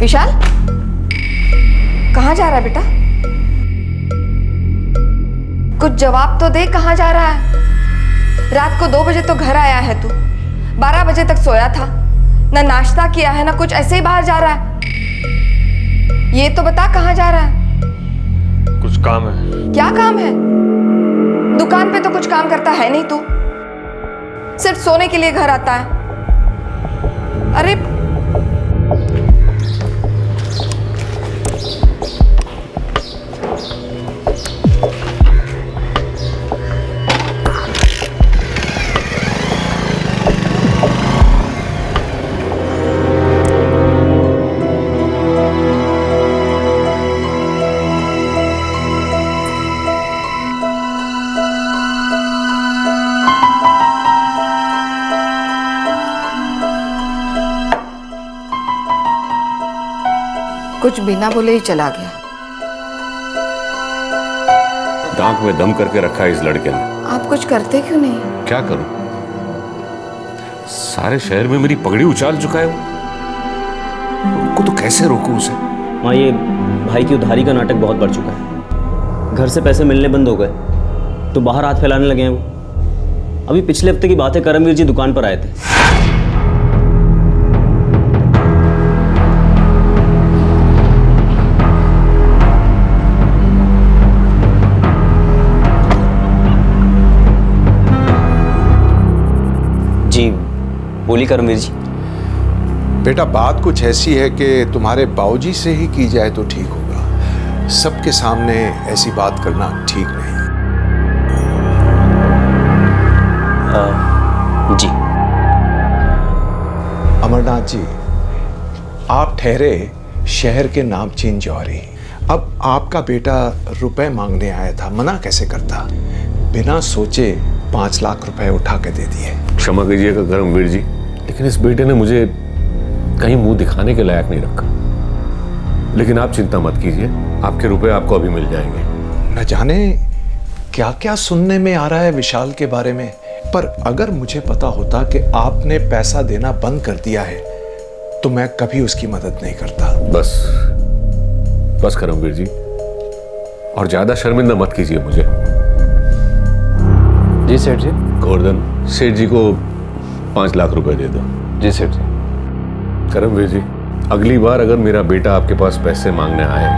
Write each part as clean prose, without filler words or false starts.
विशाल, कहाँ जा रहा है बेटा? कुछ जवाब तो दे, कहाँ जा रहा है? रात को 2 बजे तो घर आया है तू, 12 बजे तक सोया था, ना नाश्ता किया है ना कुछ, ऐसे ही बाहर जा रहा है। ये तो बता कहाँ जा रहा है? कुछ काम है। क्या काम है? दुकान पे तो कुछ काम करता है नहीं तू, सिर्फ सोने के लिए घर आता है। अरे कुछ बिना बोले ही चला गया। दांत में दम करके रखा है इस लड़के ने। आप कुछ करते क्यों नहीं? क्या करूं? सारे शहर में मेरी पगड़ी उछाल चुका है वो। उनको तो कैसे रोकूं उसे? माँ, ये भाई की उधारी का नाटक बहुत बढ़ चुका है। घर से पैसे मिलने बंद हो गए तो बाहर हाथ फैलाने लगे हैं वो। अभी पिछले हफ्ते की बात है, करमवीर जी दुकान पर आए थे। जी बोली करमवीर जी। बेटा, बात कुछ ऐसी है कि तुम्हारे बाबूजी से ही की जाए तो ठीक होगा। सबके सामने ऐसी बात करना ठीक नहीं। जी। अमरनाथ जी, आप ठहरे शहर के नामचीन जौहरी। अब आपका बेटा रुपए मांगने आया था, मना कैसे करता? बिना सोचे 5 लाख रुपए उठा के दे दिए। क्षमा कीजिएगा करमवीर जी, लेकिन इस बेटे ने मुझे कहीं मुंह दिखाने के लायक नहीं रखा। लेकिन आप चिंता मत कीजिए, आपके रुपए आपको अभी मिल जाएंगे। न जाने क्या क्या सुनने में आ रहा है विशाल के बारे में, पर अगर मुझे पता होता कि आपने पैसा देना बंद कर दिया है तो मैं कभी उसकी मदद नहीं करता। बस बस करमवीर जी, और ज्यादा शर्मिंदा मत कीजिए मुझे। जी सेठ जी। गोवर्धन, सेठ जी को 5 लाख रुपए दे दो। जी सेठ जी। करमवीर जी, अगली बार अगर मेरा बेटा आपके पास पैसे मांगने आए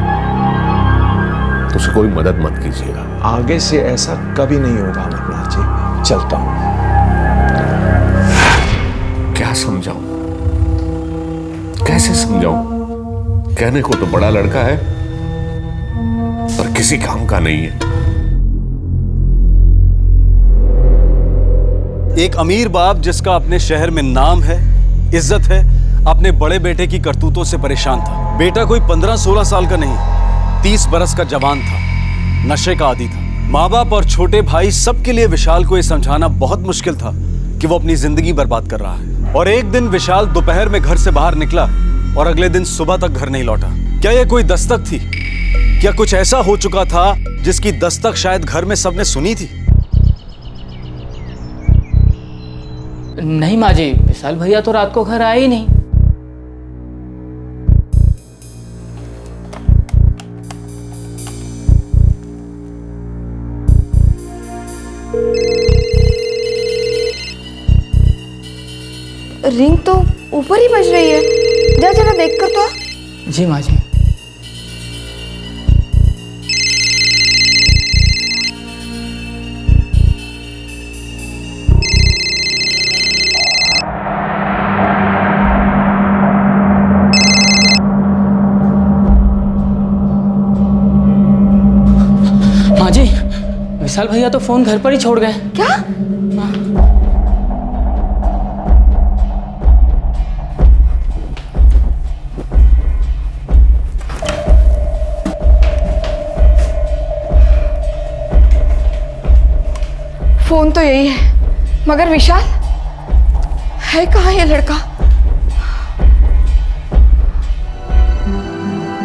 तो उसे कोई मदद मत कीजिएगा। आगे से ऐसा कभी नहीं होगा अमरनाथ जी। चलता हूं। क्या समझाऊं, कैसे समझाऊं? कहने को तो बड़ा लड़का है पर किसी काम का नहीं है। एक अमीर बाप जिसका अपने शहर में नाम है, इज्जत है, अपने बड़े बेटे की करतूतों से परेशान था। बेटा कोई 15-16 साल का नहीं, 30 बरस का जवान था, नशे का आदी था। माँ बाप और छोटे भाई सबके लिए विशाल को यह समझाना बहुत मुश्किल था कि वो अपनी जिंदगी बर्बाद कर रहा है। और एक दिन विशाल दोपहर में घर से बाहर निकला और अगले दिन सुबह तक घर नहीं लौटा। क्या यह कोई दस्तक थी? क्या कुछ ऐसा हो चुका था जिसकी दस्तक शायद घर में सबने सुनी थी? नहीं माँ जी, विशाल भैया तो रात को घर आए ही नहीं। रिंग तो ऊपर ही बज रही है, जा जरा देख कर तो आ। जी माँ जी। माँ जी, विशाल भैया तो फोन घर पर ही छोड़ गए। क्या? फोन तो यही है, मगर विशाल है कहाँ ये लड़का?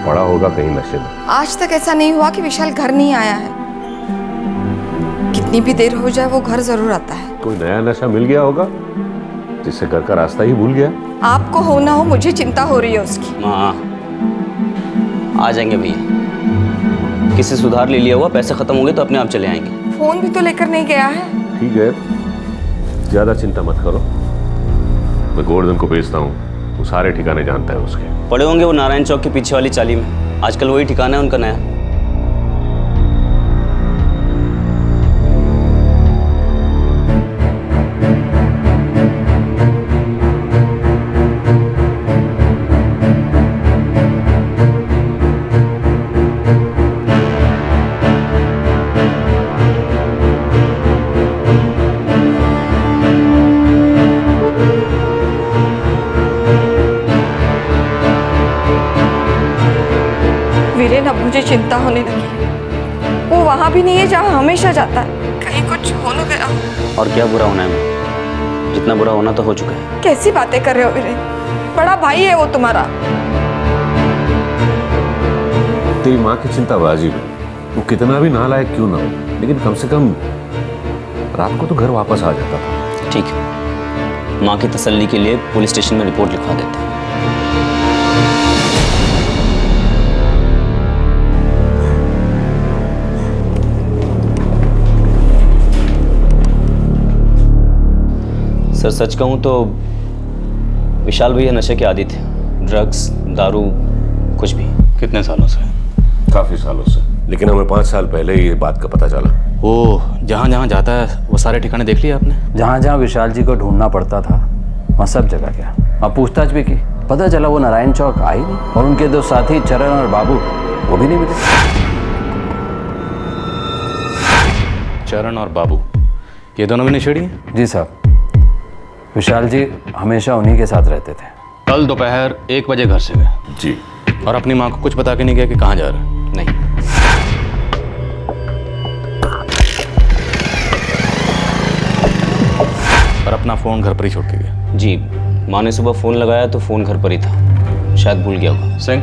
पड़ा होगा कहीं नशे में। आज तक ऐसा नहीं हुआ कि विशाल घर नहीं आया है। कितनी भी देर हो जाए वो घर जरूर आता है। कोई नया नशा मिल गया होगा जिससे घर का रास्ता ही भूल गया। आपको हो ना हो मुझे चिंता हो रही है उसकी। माँ, आ जाएंगे भैया, किसी से उधार ले लिया हुआ, पैसे खत्म होंगे तो अपने आप चले आएंगे। फोन भी तो लेकर नहीं गया है। ठीक है, ज्यादा चिंता मत करो, मैं गोवर्धन को भेजता हूँ, वो सारे ठिकाने जानता है उसके। पड़े होंगे वो नारायण चौक के पीछे वाली चाली में, आजकल वही ठिकाना है उनका नया। वीरेन, अब मुझे चिंता होने लगी। वो वहां भी नहीं है जहाँ हमेशा जाता है, कहीं कुछ हो न गया हो। और क्या बुरा होना है, जितना बुरा होना तो हो चुका है। कैसी बातें कर रहे हो वीरेन, बड़ा भाई है वो तुम्हारा। तेरी माँ की चिंता वाजिब है, वो कितना भी नालायक क्यों ना हो, लेकिन कम से कम रात को तो घर वापस आ जाता था। ठीक है, माँ की तसल्ली के लिए पुलिस स्टेशन में रिपोर्ट लिखवा देते हैं। सर सच कहूँ तो विशाल भैया नशे के आदी थे, ड्रग्स, दारू, कुछ भी। कितने सालों से? काफी सालों से, लेकिन हमें 5 साल पहले ही ये बात का पता चला। वो जहाँ जहाँ जाता है वो सारे ठिकाने देख लिए आपने? जहाँ जहाँ विशाल जी को ढूंढना पड़ता था वहाँ सब जगह गया और पूछताछ भी की। पता चला वो नारायण चौक आई नहीं, और उनके 2 साथी चरण और बाबू वो भी नहीं मिले। चरण और बाबू, ये दोनों भी नशेड़ी हैं? जी साहब, विशाल जी हमेशा उन्हीं के साथ रहते थे। कल दोपहर 1 बजे घर से गए जी। और अपनी माँ को कुछ बता के नहीं गया कि कहाँ जा रहा है? नहीं। और अपना फ़ोन घर पर ही छोड़ के गया? जी, माँ ने सुबह फ़ोन लगाया तो फ़ोन घर पर ही था, शायद भूल गया होगा। सिंह,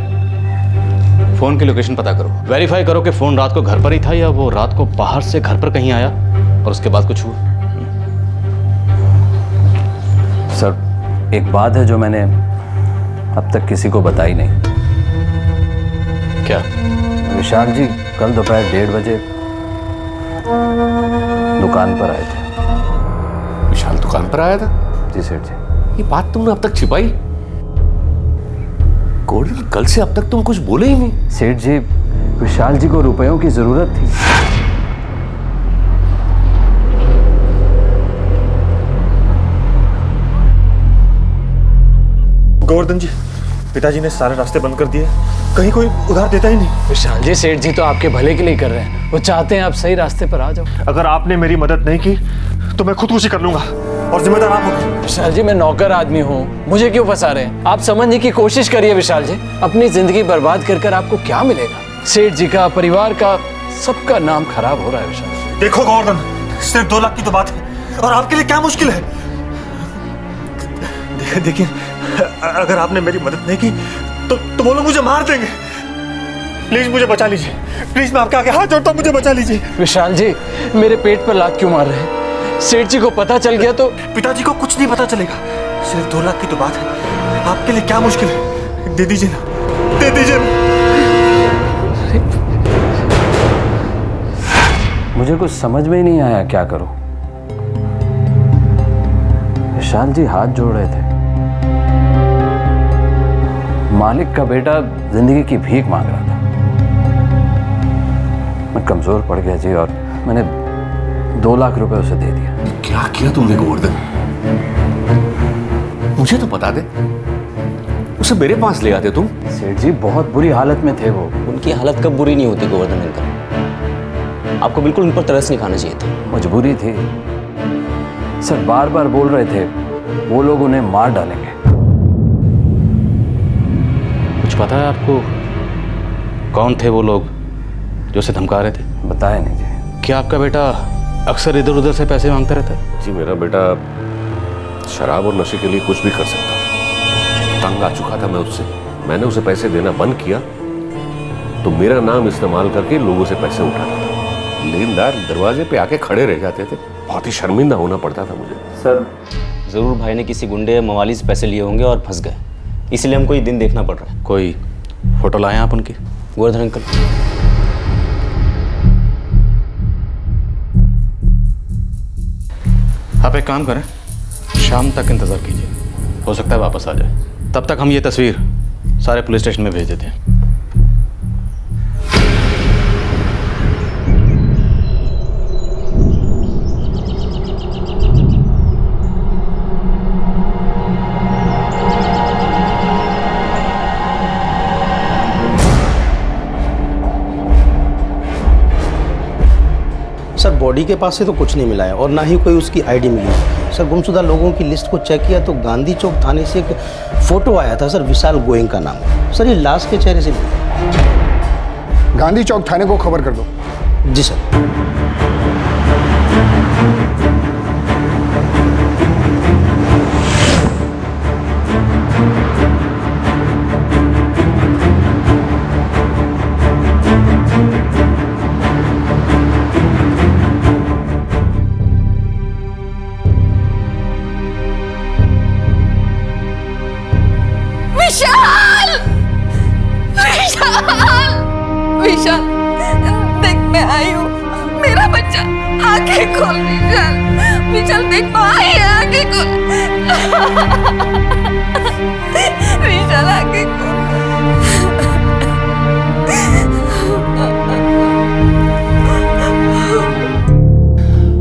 फ़ोन की लोकेशन पता करो, वेरीफाई करो कि फ़ोन रात को घर पर ही था या वो रात को बाहर से घर पर कहीं आया और उसके बाद कुछ हुआ। सर एक बात है जो मैंने अब तक किसी को बताई नहीं। क्या? विशाल जी कल दोपहर 1:30 बजे दुकान पर आए थे। विशाल दुकान पर आया था? जी सेठ जी। ये बात तुमने अब तक छिपाई? गोल्डन, कल से अब तक तुम कुछ बोले ही नहीं। सेठ जी, विशाल जी को रुपयों की जरूरत थी। गोवर्धन जी, पिताजी ने सारे रास्ते बंद कर दिए, कहीं कोई उधार देता ही नहीं। विशाल जी, सेठ जी तो आपके भले के लिए कर रहे हैं, वो चाहते हैं आप सही रास्ते पर आ जाओ। अगर आपने मेरी मदद नहीं की तो मैं खुदकुशी कर लूंगा और जिम्मेदार आप होंगे। विशाल जी, मैं नौकर आदमी हूँ, मुझे क्यों फंसा रहे हैं? आप समझने की कोशिश करिए विशाल जी, अपनी जिंदगी बर्बाद कर कर आपको क्या मिलेगा? सेठ जी का, परिवार का, सबका नाम खराब हो रहा है विशाल जी। देखो गोवर्धन, सिर्फ 2 लाख की तो बात है और आपके लिए क्या मुश्किल है। देखिए, अगर आपने मेरी मदद नहीं की तो वो लोग मुझे मार देंगे। प्लीज मुझे बचा लीजिए, प्लीज, मैं आपके आगे हाथ जोड़ता हूँ, मुझे बचा लीजिए। विशाल जी, मेरे पेट पर लात क्यों मार रहे हैं? सेठ जी को पता चल गया तो? पिताजी को कुछ नहीं पता चलेगा, सिर्फ 2 लाख की तो बात है। आपके लिए क्या मुश्किल है? दे दीजिए ना, दे दीजिए ना। मुझे कुछ समझ में ही नहीं आया क्या करूं। विशाल जी हाथ जोड़ रहे थे, मालिक का बेटा जिंदगी की भीख मांग रहा था। मैं कमजोर पड़ गया जी और मैंने 2 लाख रुपए उसे दे दिया। क्या किया तुमने गोवर्धन? मुझे तो बता दे, उसे मेरे पास ले आते तुम। सेठ जी बहुत बुरी हालत में थे वो। उनकी हालत कब बुरी नहीं होती गोवर्धन अंकल, आपको बिल्कुल उन पर तरस नहीं खाना चाहिए था। मजबूरी थी सर, बार बार बोल रहे थे वो लोग उन्हें मार डालेंगे। कुछ पता है आपको कौन थे वो लोग जो उसे धमका रहे थे? बताया नहीं जी। क्या आपका बेटा अक्सर इधर उधर से पैसे मांगता रहता है? जी, मेरा बेटा शराब और नशे के लिए कुछ भी कर सकता था। तंग आ चुका था मैं उससे, मैंने उसे पैसे देना बंद किया तो मेरा नाम इस्तेमाल करके लोगों से पैसे उठाता था। लेनदार दरवाजे पे आके खड़े रह जाते थे, बहुत ही शर्मिंदा होना पड़ता था मुझे। सर ज़रूर भाई ने किसी गुंडे या मवाली से पैसे लिए होंगे और फंस गए, इसलिए हमको ये दिन देखना पड़ रहा है। कोई फोटो लाए आप उनकी? गोवर्धन अंकल, आप एक काम करें, शाम तक इंतज़ार कीजिए, हो सकता है वापस आ जाए। तब तक हम ये तस्वीर सारे पुलिस स्टेशन में भेज देते हैं। सर बॉडी के पास से तो कुछ नहीं मिला है और ना ही कोई उसकी आईडी मिली है। सर गुमशुदा लोगों की लिस्ट को चेक किया तो गांधी चौक थाने से एक फोटो आया था सर, विशाल गोयंग का नाम। सर ये लाश के चेहरे से मिला। गांधी चौक थाने को खबर कर दो। जी सर। विशाल! विशाल! विशाल, देख मैं आई हूँ, मेरा बच्चा, आंखें खोल विशाल, विशाल देख मैं आई है, आंखें खोल, विशाल आंखें खोल।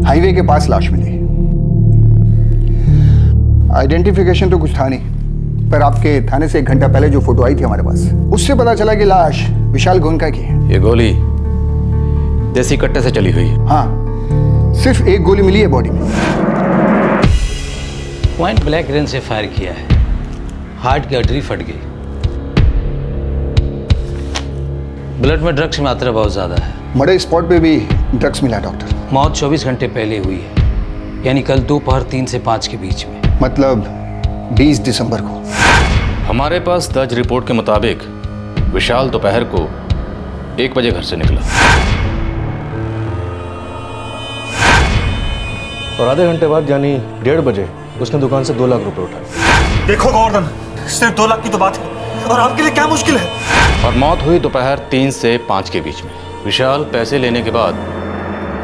हाईवे के पास लाश मिली। आइडेंटिफिकेशन तो कुछ था नहीं, पर आपके थाने से 1 घंटा पहले जो फोटो आई थी हमारे पास, उससे पता चला कि लाश विशाल गोयंका की है। ये गोली देसी कट्टे से चली हुई है। हाँ, सिर्फ एक गोली मिली है बॉडी में। पॉइंट ब्लैक रेंज से फायर किया है, हार्ट की आर्टरी फट गई, ब्लड में ड्रग्स की मात्रा बहुत ज्यादा है। मर्डर स्पॉट पे भी ड्रग्स मिला डॉक्टर। मौत 24 घंटे पहले हुई है, यानी कल दोपहर 3 से 5 के बीच में। मतलब 20 दिसंबर को। हमारे पास दर्ज रिपोर्ट के मुताबिक विशाल दोपहर को 1 बजे घर से निकला और आधे घंटे बाद यानी 1:30 बजे उसने दुकान से 2 लाख रुपए उठाए। देखो गोवर्धन, सिर्फ 2 लाख की तो बात है और आपके लिए क्या मुश्किल है। और मौत हुई दोपहर 3 से 5 के बीच में। विशाल पैसे लेने के बाद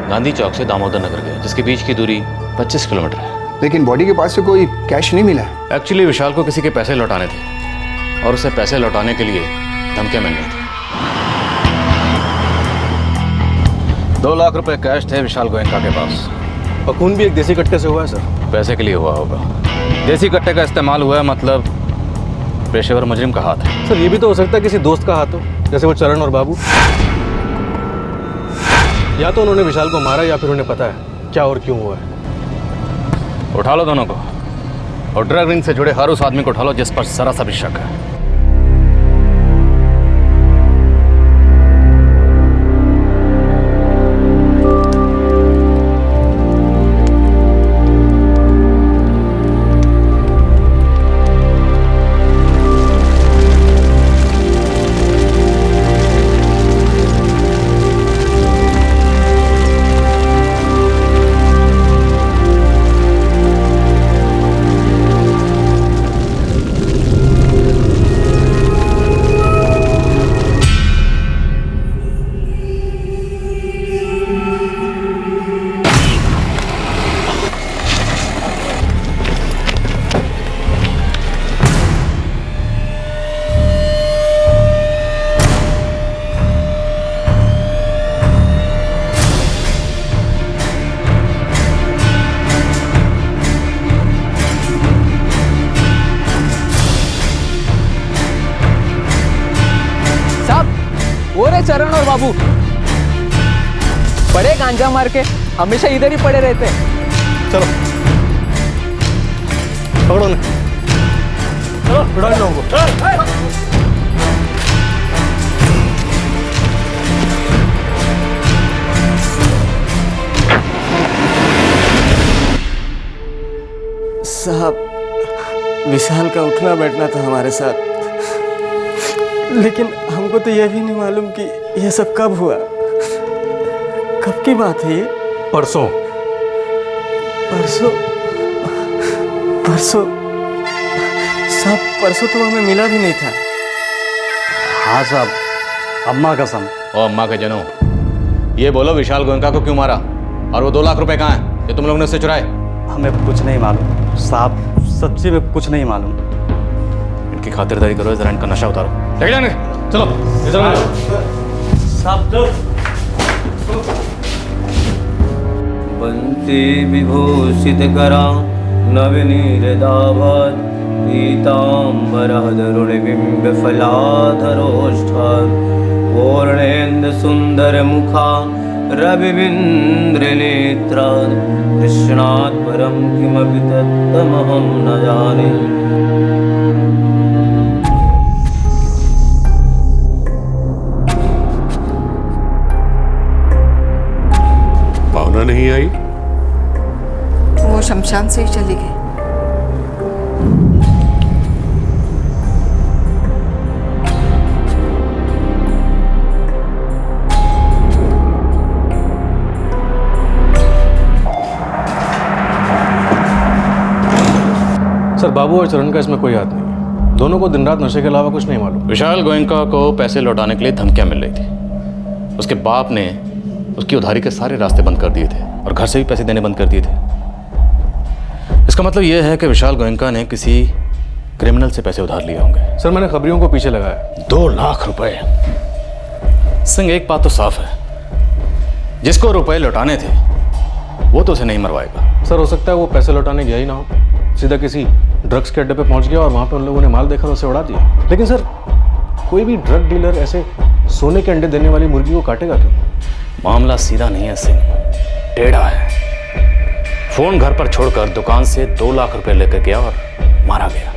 गांधी चौक से दामोदर नगर गया, जिसके बीच की दूरी 25 किलोमीटर है। लेकिन बॉडी के पास से कोई कैश नहीं मिला है। एक्चुअली विशाल को किसी के पैसे लौटाने थे और उसे पैसे लौटाने के लिए धमकियां मिल रही थी। 2 लाख रुपए कैश थे विशाल गोयंका के पास। और खून भी एक देसी कट्टे से हुआ है सर। पैसे के लिए हुआ होगा। देसी कट्टे का इस्तेमाल हुआ है, मतलब पेशेवर मुजरिम का हाथ है। सर ये भी तो हो सकता है किसी दोस्त का हाथ हो, जैसे वो चरण और बाबू। या तो उन्होंने विशाल को मारा या फिर उन्हें पता है क्या और क्यों हुआ है। उठा लो दोनों को और ड्रग रिंग से जुड़े हर उस आदमी को उठा लो जिस पर जरा सा भी शक है। चरण और बाबू बड़े गांजा मार के हमेशा इधर ही पड़े रहते हैं। चलो पकड़ो उन्हें, चलो उड़ा इन लोगों को। साहब, विशाल का उठना बैठना था हमारे साथ, लेकिन हमको तो यह भी नहीं मालूम कि यह सब कब हुआ। कब की बात है ये? परसों। परसों? परसों? साहब परसों तो हमें मिला भी नहीं था। हाँ साहब, अम्मा कसम। ओ अम्मा के जनो, ये बोलो विशाल गोयनका को क्यों मारा, और वो 2 लाख रुपए कहाँ हैं जो तुम लोगों ने उससे चुराए? हमें कुछ नहीं मालूम साहब, सच्ची में कुछ नहीं मालूम। इनकी खातिरदारी करो, जरा इनका नशा उतारो। लेके जाने, चलो बंसी विभूषित करा नवनीरदावत पीताम्बरधरुणिबिम्ब फलाधरोष्ठान पूर्णेन्दु सुंदर मुखा रविबिंद्रनेत्रा कृष्णात् परं किमपि तत्तमहं न जाने। भावना नहीं आई? वो शमशान से ही चली गई। सर, बाबू और चरण का इसमें कोई हाथ नहीं है। दोनों को दिन रात नशे के अलावा कुछ नहीं मालूम। विशाल गोयनका को पैसे लौटाने के लिए धमकियां मिल रही थी। उसके बाप ने उसकी उधारी के सारे रास्ते बंद कर दिए थे और घर से भी पैसे देने बंद कर दिए थे। इसका मतलब यह है कि विशाल गोयनका ने किसी क्रिमिनल से पैसे उधार लिए होंगे। सर, मैंने खबरियों को पीछे लगाया। 2 लाख रुपए। सिंह, एक बात तो साफ है, जिसको रुपए लौटाने थे वो तो उसे नहीं मरवाएगा। सर, हो सकता है वो पैसे लौटाने गया ही ना हो, सीधा किसी ड्रग्स के अड्डे पे पहुंच गया और वहां पे उन लोगों ने माल देखा और उसे उड़ा दिया। लेकिन सर, कोई भी ड्रग डीलर ऐसे सोने के अंडे देने वाली मुर्गी को काटेगा क्यों? मामला सीधा नहीं है सिंह, टेढ़ा है। फोन घर पर छोड़कर दुकान से 2 लाख रुपए लेकर गया और मारा गया।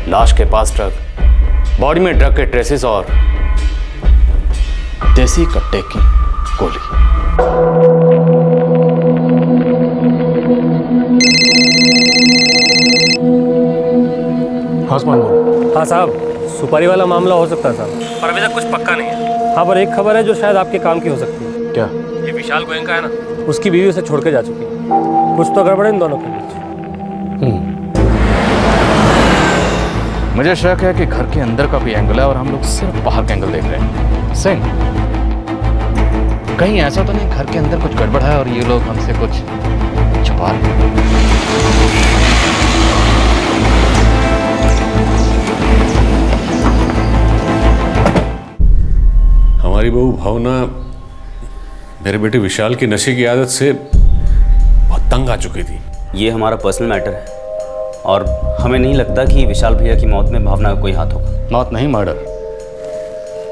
लाश के पास ट्रक, बॉडी में ड्रग के ट्रेसेस और देसी कट्टे की गोली। हाँ साहब, सुपारी वाला मामला हो सकता है साहब, पर अभी तक कुछ पक्का नहीं है। हाँ, पर एक खबर है जो शायद आपके काम की हो सकती है। क्या? ये विशाल गोयनका है ना, उसकी बीवी उसे छोड़ के जा चुकी है। कुछ तो गड़बड़ है इन दोनों के बीच। मुझे शक है कि घर के अंदर का भी एंगल है और हम लोग सिर्फ बाहर का एंगल देख रहे हैं। सिंह, कहीं ऐसा तो नहीं घर के अंदर कुछ गड़बड़ है और ये लोग हमसे कुछ छुपा रहे हैं? हमारी बहू भावना मेरे बेटे विशाल की नशे की आदत से बहुत तंग आ चुकी थी। ये हमारा पर्सनल मैटर है और हमें नहीं लगता कि विशाल भैया की मौत में भावना का कोई हाथ होगा। मौत नहीं, murder.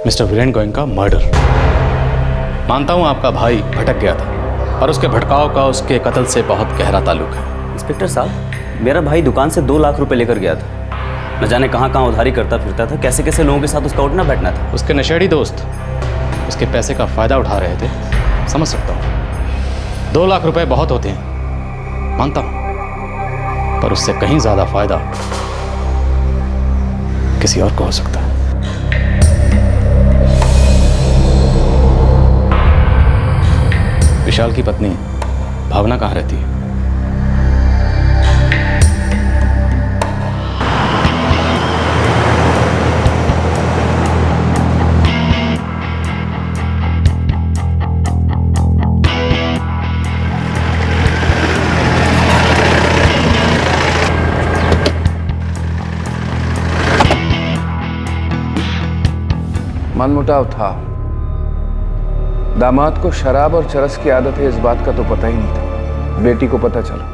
Mister Viren Goenka murder. मानता हूं आपका भाई भटक गया था और उसके भटकाव का उसके कत्ल से बहुत गहरा ताल्लुक है। इंस्पेक्टर साहब, मेरा भाई दुकान से 2 लाख रुपए लेकर गया था। न जाने कहाँ कहाँ उधारी करता फिरता था, कैसे कैसे लोगों के साथ उसका उठना बैठना था। उसके नशेड़ी दोस्त उसके पैसे का फायदा उठा रहे थे, समझ सकता हूँ। 2 लाख रुपए बहुत होते हैं, मानता हूँ, पर उससे कहीं ज्यादा फायदा किसी और को हो सकता है। विशाल की पत्नी भावना कहाँ रहती है? मनमुटाव था। दामाद को शराब और चरस की आदत है, इस बात का तो पता ही नहीं था। बेटी को पता चला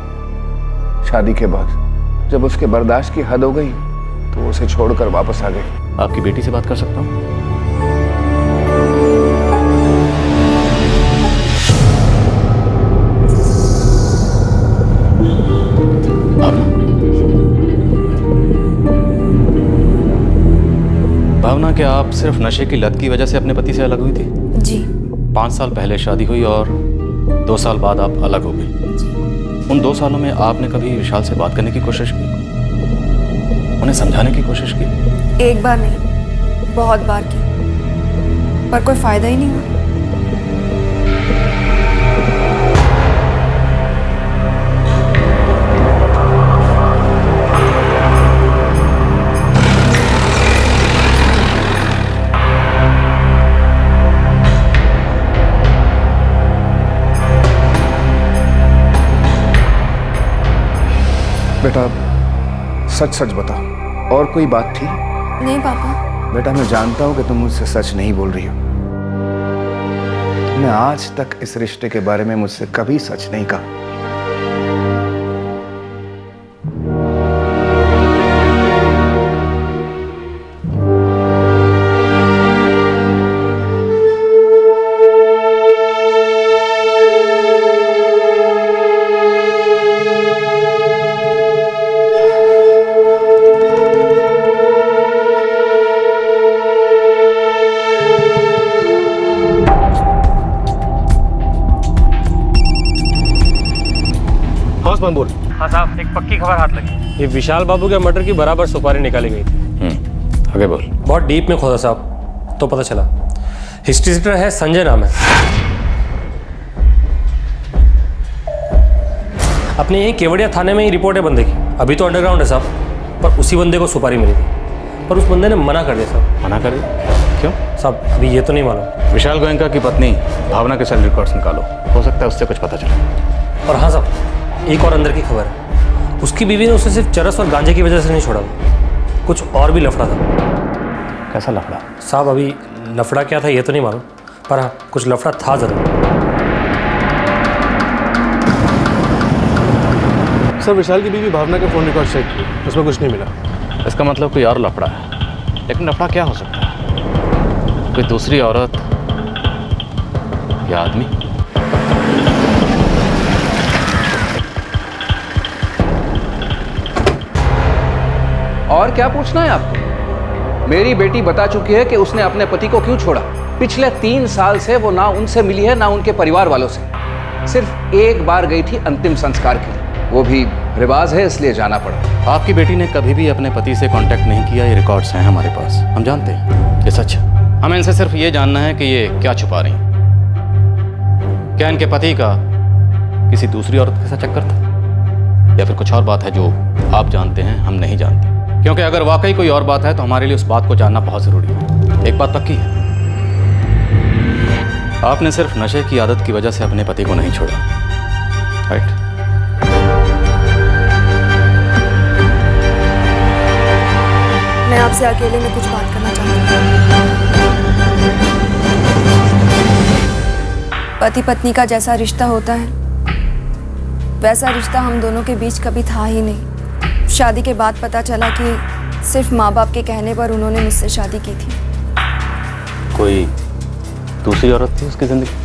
शादी के बाद। जब उसके बर्दाश्त की हद हो गई तो वो उसे छोड़कर वापस आ गई। आपकी बेटी से बात कर सकता हूँ? भावना, क्या आप सिर्फ नशे की लत की वजह से अपने पति से अलग हुई थी? जी। 5 साल पहले शादी हुई और 2 साल बाद आप अलग हो गई। उन 2 सालों में आपने कभी विशाल से बात करने की कोशिश की, उन्हें समझाने की कोशिश की? एक बार नहीं, बहुत बार की, पर कोई फायदा ही नहीं हुआ। बेटा सच सच बता, और कोई बात थी? नहीं पापा। बेटा मैं जानता हूं कि तुम मुझसे सच नहीं बोल रही हो। तुमने आज तक इस रिश्ते के बारे में मुझसे कभी सच नहीं कहा। बोल। हाँ साहब, एक पक्की खबर हाथ लगी। ये विशाल बाबू के मर्डर की बराबर सुपारी निकाली गई थी। आगे बोल। बहुत डीप में खोदा साहब, तो पता चला हिस्ट्री सीटर है, संजय नाम है। अपने यही केवड़िया थाने में ही रिपोर्ट है बंदे की। अभी तो अंडरग्राउंड है साहब, पर उसी बंदे को सुपारी मिली थी, पर उस बंदे ने मना कर दिया साहब। मना कर दिया? क्यों साहब? अभी ये तो नहीं मालूम। विशाल गोयनका की पत्नी भावना के सेल रिकॉर्ड्स निकालो, हो सकता है उससे कुछ पता चले। और हाँ साहब, एक और अंदर की खबर है, उसकी बीवी ने उसे सिर्फ चरस और गांजे की वजह से नहीं छोड़ा, कुछ और भी लफड़ा था। कैसा लफड़ा? साहब अभी लफड़ा क्या था ये तो नहीं मालूम, पर हाँ कुछ लफड़ा था जरूर। सर विशाल की बीवी भावना के फोन रिकॉर्ड चेक किए, उसमें कुछ नहीं मिला। इसका मतलब कोई और लफड़ा है, लेकिन लफड़ा क्या हो सकता है? कोई दूसरी औरत या आदमी? और क्या पूछना है आपको? मेरी बेटी बता चुकी है कि उसने अपने पति को क्यों छोड़ा। पिछले 3 साल से वो ना उनसे मिली है ना उनके परिवार वालों से। सिर्फ एक बार गई थी अंतिम संस्कार के लिए, वो भी रिवाज है इसलिए जाना पड़ा। आपकी बेटी ने कभी भी अपने पति से कांटेक्ट नहीं किया, ये रिकॉर्ड्स हैं हमारे पास, हम जानते हैं ये सच है। हमें इनसे सिर्फ ये जानना है कि ये क्या छुपा रही हैं। क्या इनके पति का किसी दूसरी औरत के साथ चक्कर था, या फिर कुछ और बात है जो आप जानते हैं हम नहीं जानते? क्योंकि अगर वाकई कोई और बात है तो हमारे लिए उस बात को जानना बहुत जरूरी है। एक बात पक्की है, आपने सिर्फ नशे की आदत की वजह से अपने पति को नहीं छोड़ा, राइट? मैं आपसे अकेले में कुछ बात करना चाहती हूँ। पति पत्नी का जैसा रिश्ता होता है वैसा रिश्ता हम दोनों के बीच कभी था ही नहीं। शादी के बाद पता चला कि सिर्फ माँ बाप के कहने पर उन्होंने मुझसे शादी की थी। कोई दूसरी औरत थी उसकी जिंदगी?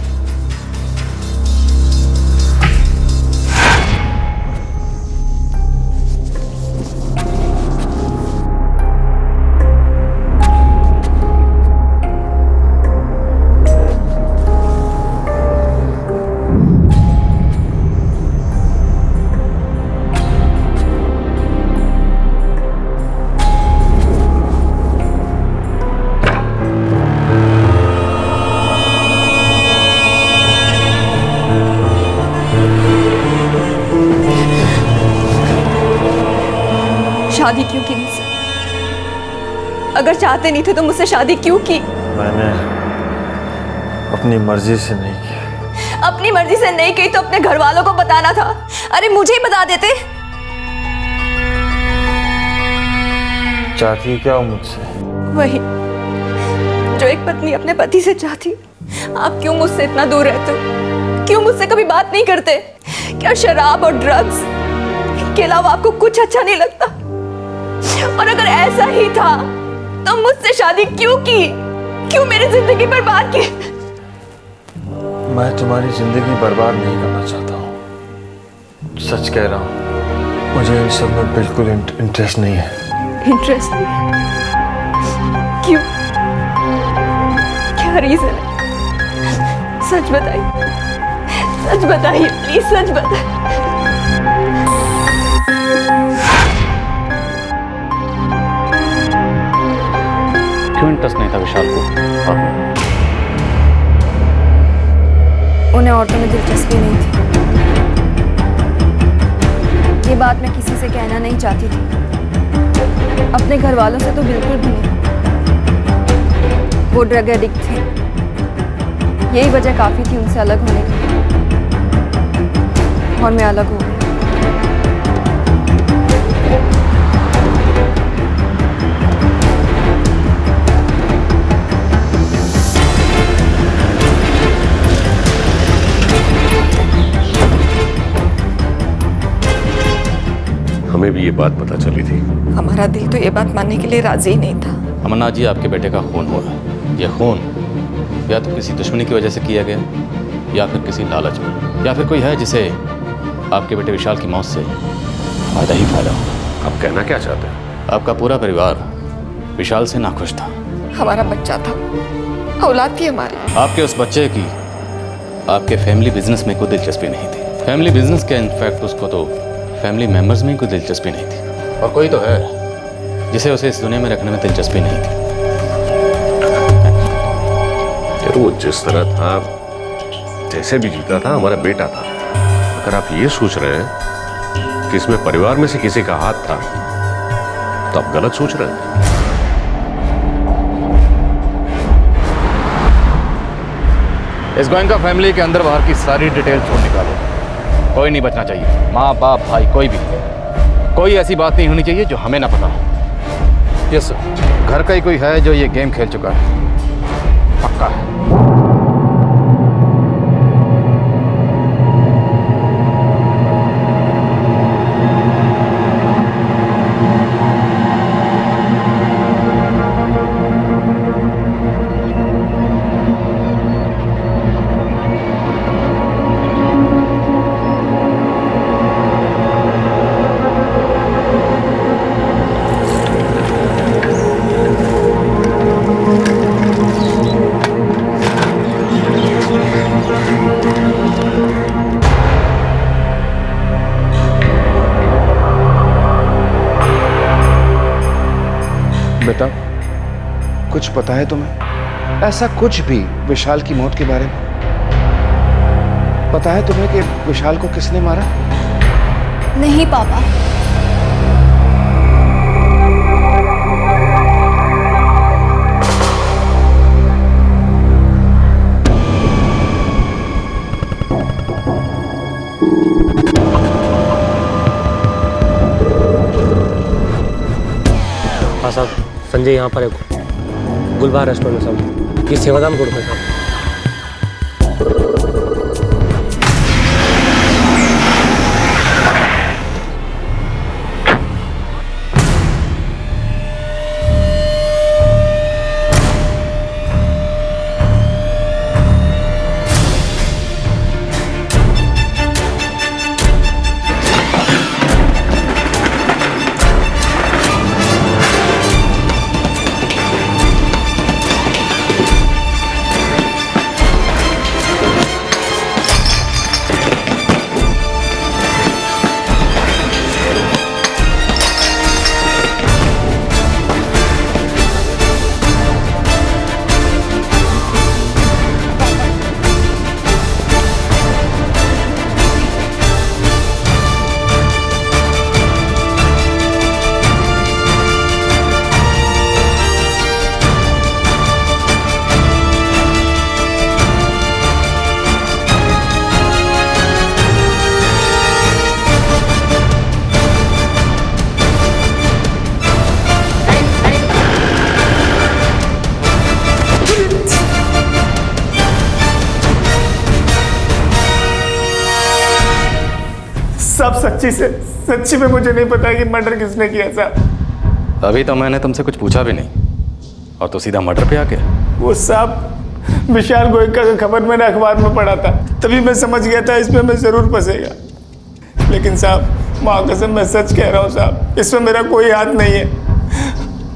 शादी क्यों की मुझसे? अगर चाहते नहीं थे तो मुझसे शादी क्यों की? मैंने अपनी मर्जी से नहीं की। अपनी मर्जी से नहीं की तो अपने घर वालों को बताना था। अरे मुझे ही बता देते। चाहती क्या हो मुझसे? वही जो एक पत्नी अपने पति से चाहती। आप क्यों मुझसे इतना दूर रहते हो? क्यों मुझसे कभी बात नहीं करते? क्या शराब और ड्रग्स के अलावा आपको कुछ अच्छा नहीं लगता? और अगर ऐसा ही था तो मुझसे शादी क्यों की? क्यों मेरी जिंदगी बर्बाद की? मैं तुम्हारी जिंदगी बर्बाद नहीं करना चाहता हूँ, सच कह रहा हूँ। मुझे इन सब में बिल्कुल इंटरेस्ट नहीं है। इंटरेस्ट नहीं है? क्यों? क्या रीजन है? सच बताइए, सच बताइए प्लीज, सच बताइए। क्यों इंटरेस्ट नहीं था विशाल को? उन्हें औरतों में दिलचस्पी नहीं थी। ये बात मैं किसी से कहना नहीं चाहती थी, अपने घर वालों से तो बिल्कुल भी नहीं। वो ड्रग एडिक्ट थे, यही वजह काफी थी उनसे अलग होने की, और मैं अलग हो गई। भी ये बात पता चली थी। हमारा दिल तो ये बात मानने के लिए राजी ही नहीं था। अमरनाथ जी, आपके बेटे का खून हुआ। यह खून या तो किसी दुश्मनी की वजह से किया गया, या फिर किसी लालच में, या फिर कोई है जिसे आपके बेटे विशाल की मौत से फायदा ही फायदा हो। आप कहना क्या चाहते हैं? आपका पूरा परिवार विशाल से नाखुश था। हमारा बच्चा था, औलाद थी हमारी। आपके उस बच्चे की आपके फैमिली बिजनेस में कोई दिलचस्पी नहीं थी। फैमिली बिजनेस के इनफैक्ट उसको तो फैमिली मेंबर्स में कोई दिलचस्पी नहीं थी, और कोई तो है जिसे उसे इस दुनिया में रखने में दिलचस्पी नहीं थी। वो जिस तरह था, जैसे भी जीता था, हमारा बेटा था। अगर आप ये सोच रहे हैं कि इसमें परिवार में से किसी का हाथ था, तो आप गलत सोच रहे हैं। इस गोयनका फैमिली के अंदर बाहर की सारी डिटेल्स ढूंढ निकालो। कोई नहीं बचना चाहिए, माँ बाप भाई कोई भी। कोई ऐसी बात नहीं होनी चाहिए जो हमें ना पता हो। यस सर, घर का ही कोई है जो ये गेम खेल चुका है, पक्का है। बेटा, कुछ पता है तुम्हें? ऐसा कुछ भी विशाल की मौत के बारे में पता है तुम्हें कि विशाल को किसने मारा? नहीं पापा। हाँ साहब, संजय यहाँ पर है, गुलबहार रेस्टोरेंट में साहब, ये सेवादान रोड पर साहब। सब सच्ची में मुझे नहीं पता कि मर्डर किसने किया साहब। अभी तो मैंने तुमसे कुछ पूछा भी नहीं और तो सीधा मर्डर पे आ गया। वो साहब विशाल गोयनका का खबर मैंने अखबार में पढ़ा था, तभी मैं समझ गया था इसमें मैं जरूर फंसेगा। लेकिन साहब माँ कसम मैं सच कह रहा हूँ साहब, इसमें मेरा कोई हाथ नहीं है।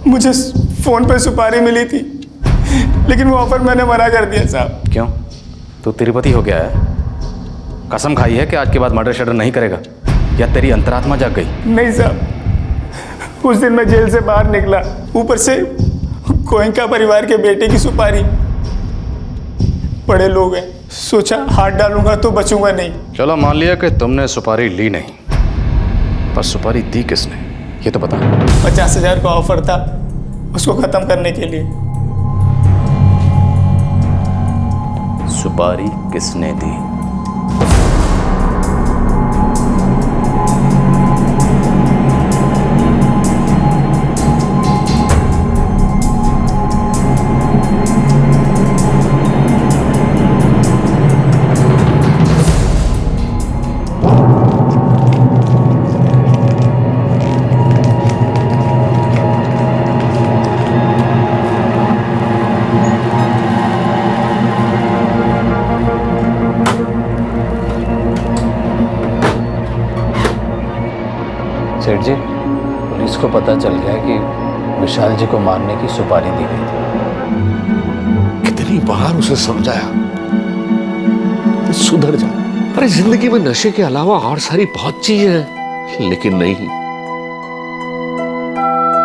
मुझे फोन पे सुपारी मिली थी, लेकिन वो ऑफर मैंने मना कर दिया साहब। क्यों? तू तिरुपति हो गया है? कसम खाई है कि आज के बाद मर्डर शर्डर नहीं करेगा, या तेरी अंतरात्मा जाग गई? नहीं साहब, उस दिन मैं जेल से बाहर निकला, ऊपर से गोयनका परिवार के बेटे की सुपारी। बड़े लोग हैं, सोचा हाथ डालूंगा तो बचूंगा नहीं। चलो मान लिया कि तुमने सुपारी ली नहीं, पर सुपारी दी किसने ये तो बता। 50,000 का ऑफर था उसको खत्म करने के लिए। सुपारी किसने दी? सेठ जी, पुलिस को पता चल गया कि विशाल जी को मारने की सुपारी दी गई थी। कितनी बार उसे समझाया तो सुधर जा। अरे जिंदगी में नशे के अलावा और सारी बहुत चीजें हैं, लेकिन नहीं।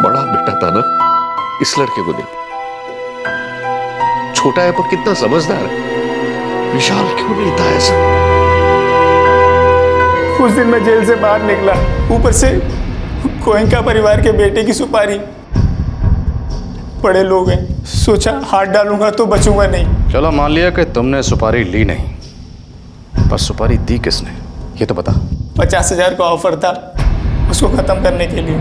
बड़ा बेटा था ना, इस लड़के को देख, छोटा है पर कितना समझदार है। विशाल क्यों नहीं था ऐसा? उस दिन मैं जेल से बाहर निकला, ऊपर से गोयनका परिवार के बेटे की सुपारी। बड़े लोग हैं, सोचा हाथ डालूंगा तो बचूंगा नहीं। चलो मान लिया कि तुमने सुपारी ली नहीं, पर सुपारी दी किसने ये तो बता। 50,000 का ऑफर था उसको खत्म करने के लिए।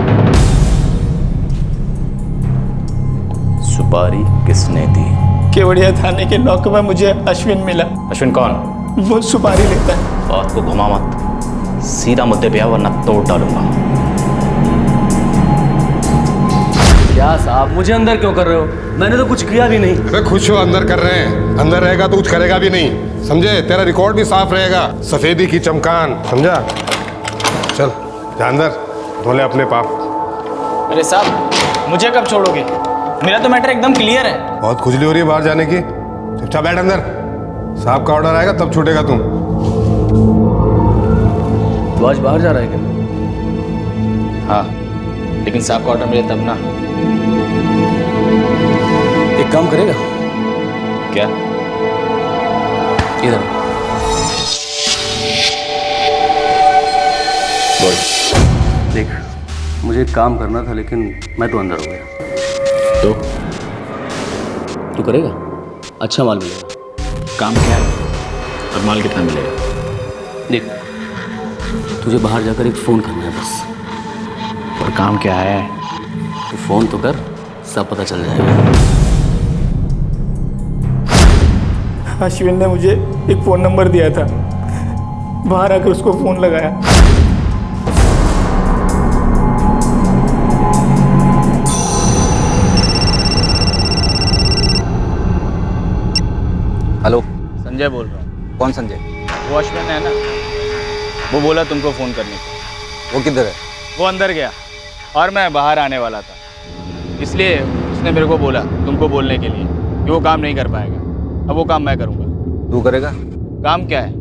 सुपारी किसने दी? केवड़िया थाने के लॉक में मुझे अश्विन मिला। अश्विन कौन? वो सुपारी लेता है। बात को घुमा मत, सीधा मुद्दे पे आ वरना तोड़ डालूंगा। क्या साहब, मुझे अंदर क्यों कर रहे हो? मैंने तो कुछ किया भी नहीं। अरे खुश हो अंदर कर रहे हैं, अंदर रहेगा तो कुछ करेगा भी नहीं, समझे? तेरा रिकॉर्ड भी साफ रहेगा, सफेदी की चमकान, समझा? चल जा अंदर, धो ले अपने पाप। अरे साहब, मुझे कब छोड़ोगे? मेरा तो मैटर एकदम क्लियर है। बहुत खुजली हो रही है बाहर जाने की, चुपचाप बैठ अंदर। साहब का ऑर्डर आएगा तब छूटेगा तुम। तो आज बाहर जा रहा है क्या? हाँ, लेकिन साहब का ऑर्डर मिले तब ना। एक काम करेगा क्या? इधर बोल। देख, मुझे एक काम करना था लेकिन मैं तो अंदर हो गया। तो तू करेगा? अच्छा माल मिलेगा। काम क्या है और माल कितना मिलेगा? देख, तुझे बाहर जाकर एक फ़ोन करना है बस। और काम क्या है? तू फ़ोन तो कर, सब पता चल जाएगा। अश्विन ने मुझे एक फ़ोन नंबर दिया था, बाहर आकर उसको फ़ोन लगाया। हेलो, संजय बोल रहा हूँ। कौन संजय? वो अश्विन है ना, वो बोला तुमको फ़ोन करने को। वो किधर है? वो अंदर गया और मैं बाहर आने वाला था, इसलिए उसने मेरे को बोला तुमको बोलने के लिए कि वो काम नहीं कर पाएगा। अब वो काम मैं करूँगा। तू करेगा? काम क्या है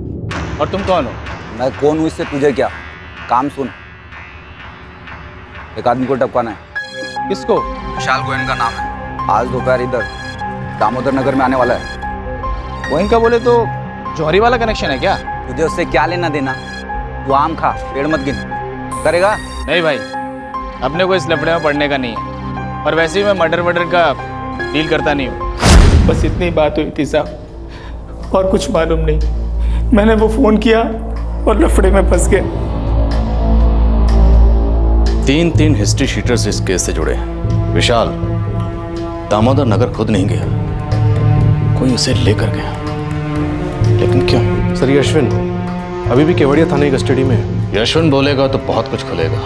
और तुम कौन हो? मैं कौन हूँ इससे तुझे क्या? काम सुन, एक आदमी को टपकाना है। किसको? विशाल गोयन का नाम है। आज दोपहर इधर दामोदर नगर में आने वाला है। गोयन का बोले तो जौहरी वाला कनेक्शन है क्या? तुझे उससे क्या लेना देना? तू आम खा, पेड़ मत गिन। करेगा? नहीं भाई, अपने को इस लफड़े में पड़ने का नहीं है, और वैसे ही मैं मर्डर का डील करता नहीं हूँ। बस इतनी बात हुई थी साहब, और कुछ मालूम नहीं। मैंने वो फ़ोन किया और लफड़े में फंस गए। 3 हिस्ट्री शीटर्स इस केस से जुड़े हैं। विशाल दामोदर नगर खुद नहीं गया, कोई उसे लेकर गया। लेकिन क्यों? सर ये अश्विन अभी भी केवड़िया थाने की कस्टडी में है। ये अश्विन बोलेगा तो बहुत कुछ खुलेगा।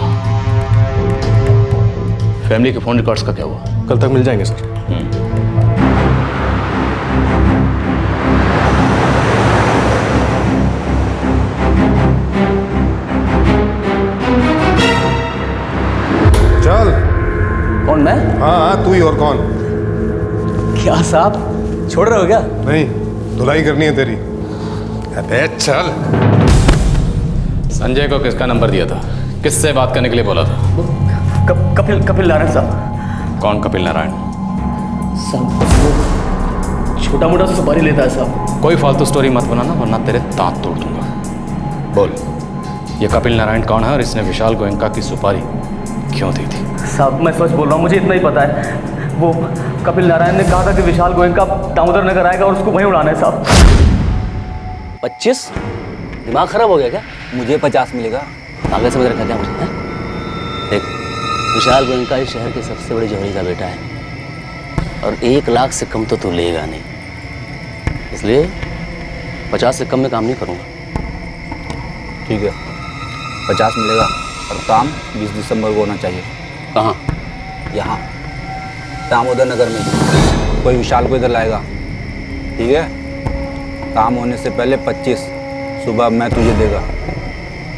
फैमिली के फोन रिकॉर्ड्स का क्या हुआ? कल तक मिल जाएंगे सर। चल। कौन, मैं? हाँ तू ही, और कौन? क्या साहब, छोड़ रहे हो क्या? नहीं, धुलाई करनी है तेरी। अबे चल। संजय को किसका नंबर दिया था? किससे बात करने के लिए बोला था? कपिल नारायण साहब। कौन कपिल नारायण? साहब वो छोटा मोटा सुपारी लेता है साहब। कोई फालतू स्टोरी मत बनाना वरना तेरे दांत तोड़ दूंगा। बोल, ये कपिल नारायण कौन है और इसने विशाल गोयनका की सुपारी क्यों दी थी? साहब मैं सच बोल रहा हूँ, मुझे इतना ही पता है। वो कपिल नारायण ने कहा था कि विशाल गोयनका दामोदर नगर आएगा और उसको वहीं उड़ाना है साहब। 25? दिमाग खराब हो गया क्या? मुझे 50 मिलेगा। आगे समझ रखा क्या मुझे? देख, विशाल गोयनका इस शहर के सबसे बड़े जौहरी का बेटा है और 1 लाख से कम तो तू लेगा नहीं, इसलिए 50 से कम में काम नहीं करूँगा। ठीक है, 50 मिलेगा और काम 20 दिसंबर को होना चाहिए। कहाँ? यहाँ दामोदर नगर में। कोई विशाल को इधर लाएगा, ठीक है? काम होने से पहले 25 सुबह मैं तुझे देगा,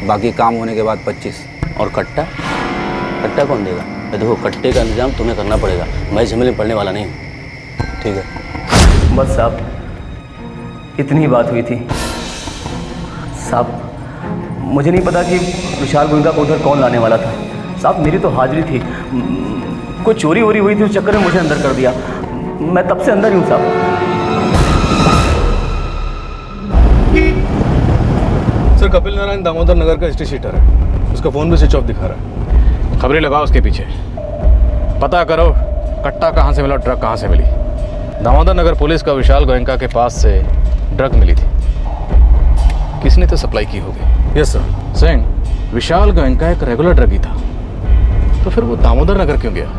बाकी काम होने के बाद 25। और कट्टा? कट्टा कौन देगा? देखो कट्टे का इंतजाम तुम्हें करना पड़ेगा, मैं झमेले में पड़ने वाला नहीं हूँ, ठीक है? बस साहब इतनी ही बात हुई थी साहब। मुझे नहीं पता कि विशाल गोयनका को उधर कौन लाने वाला था साहब। मेरी तो हाजिरी थी, कोई चोरी वोरी हुई थी, उस चक्कर में मुझे अंदर कर दिया। मैं तब से अंदर ही हूँ साहब। सर कपिल नारायण दामोदर नगर का हिस्ट्री शीटर है, उसका फोन भी स्विच ऑफ दिखा रहा है। खबरें लगाओ उसके पीछे, पता करो कट्टा कहाँ से मिला, ट्रक कहाँ से मिली। दामोदर नगर पुलिस का विशाल गोयनका के पास से ड्रग मिली थी, किसने तो सप्लाई की होगी। Yes sir. सिंह, विशाल गोयनका एक रेगुलर ड्रगी था, तो फिर वो दामोदर नगर क्यों गया?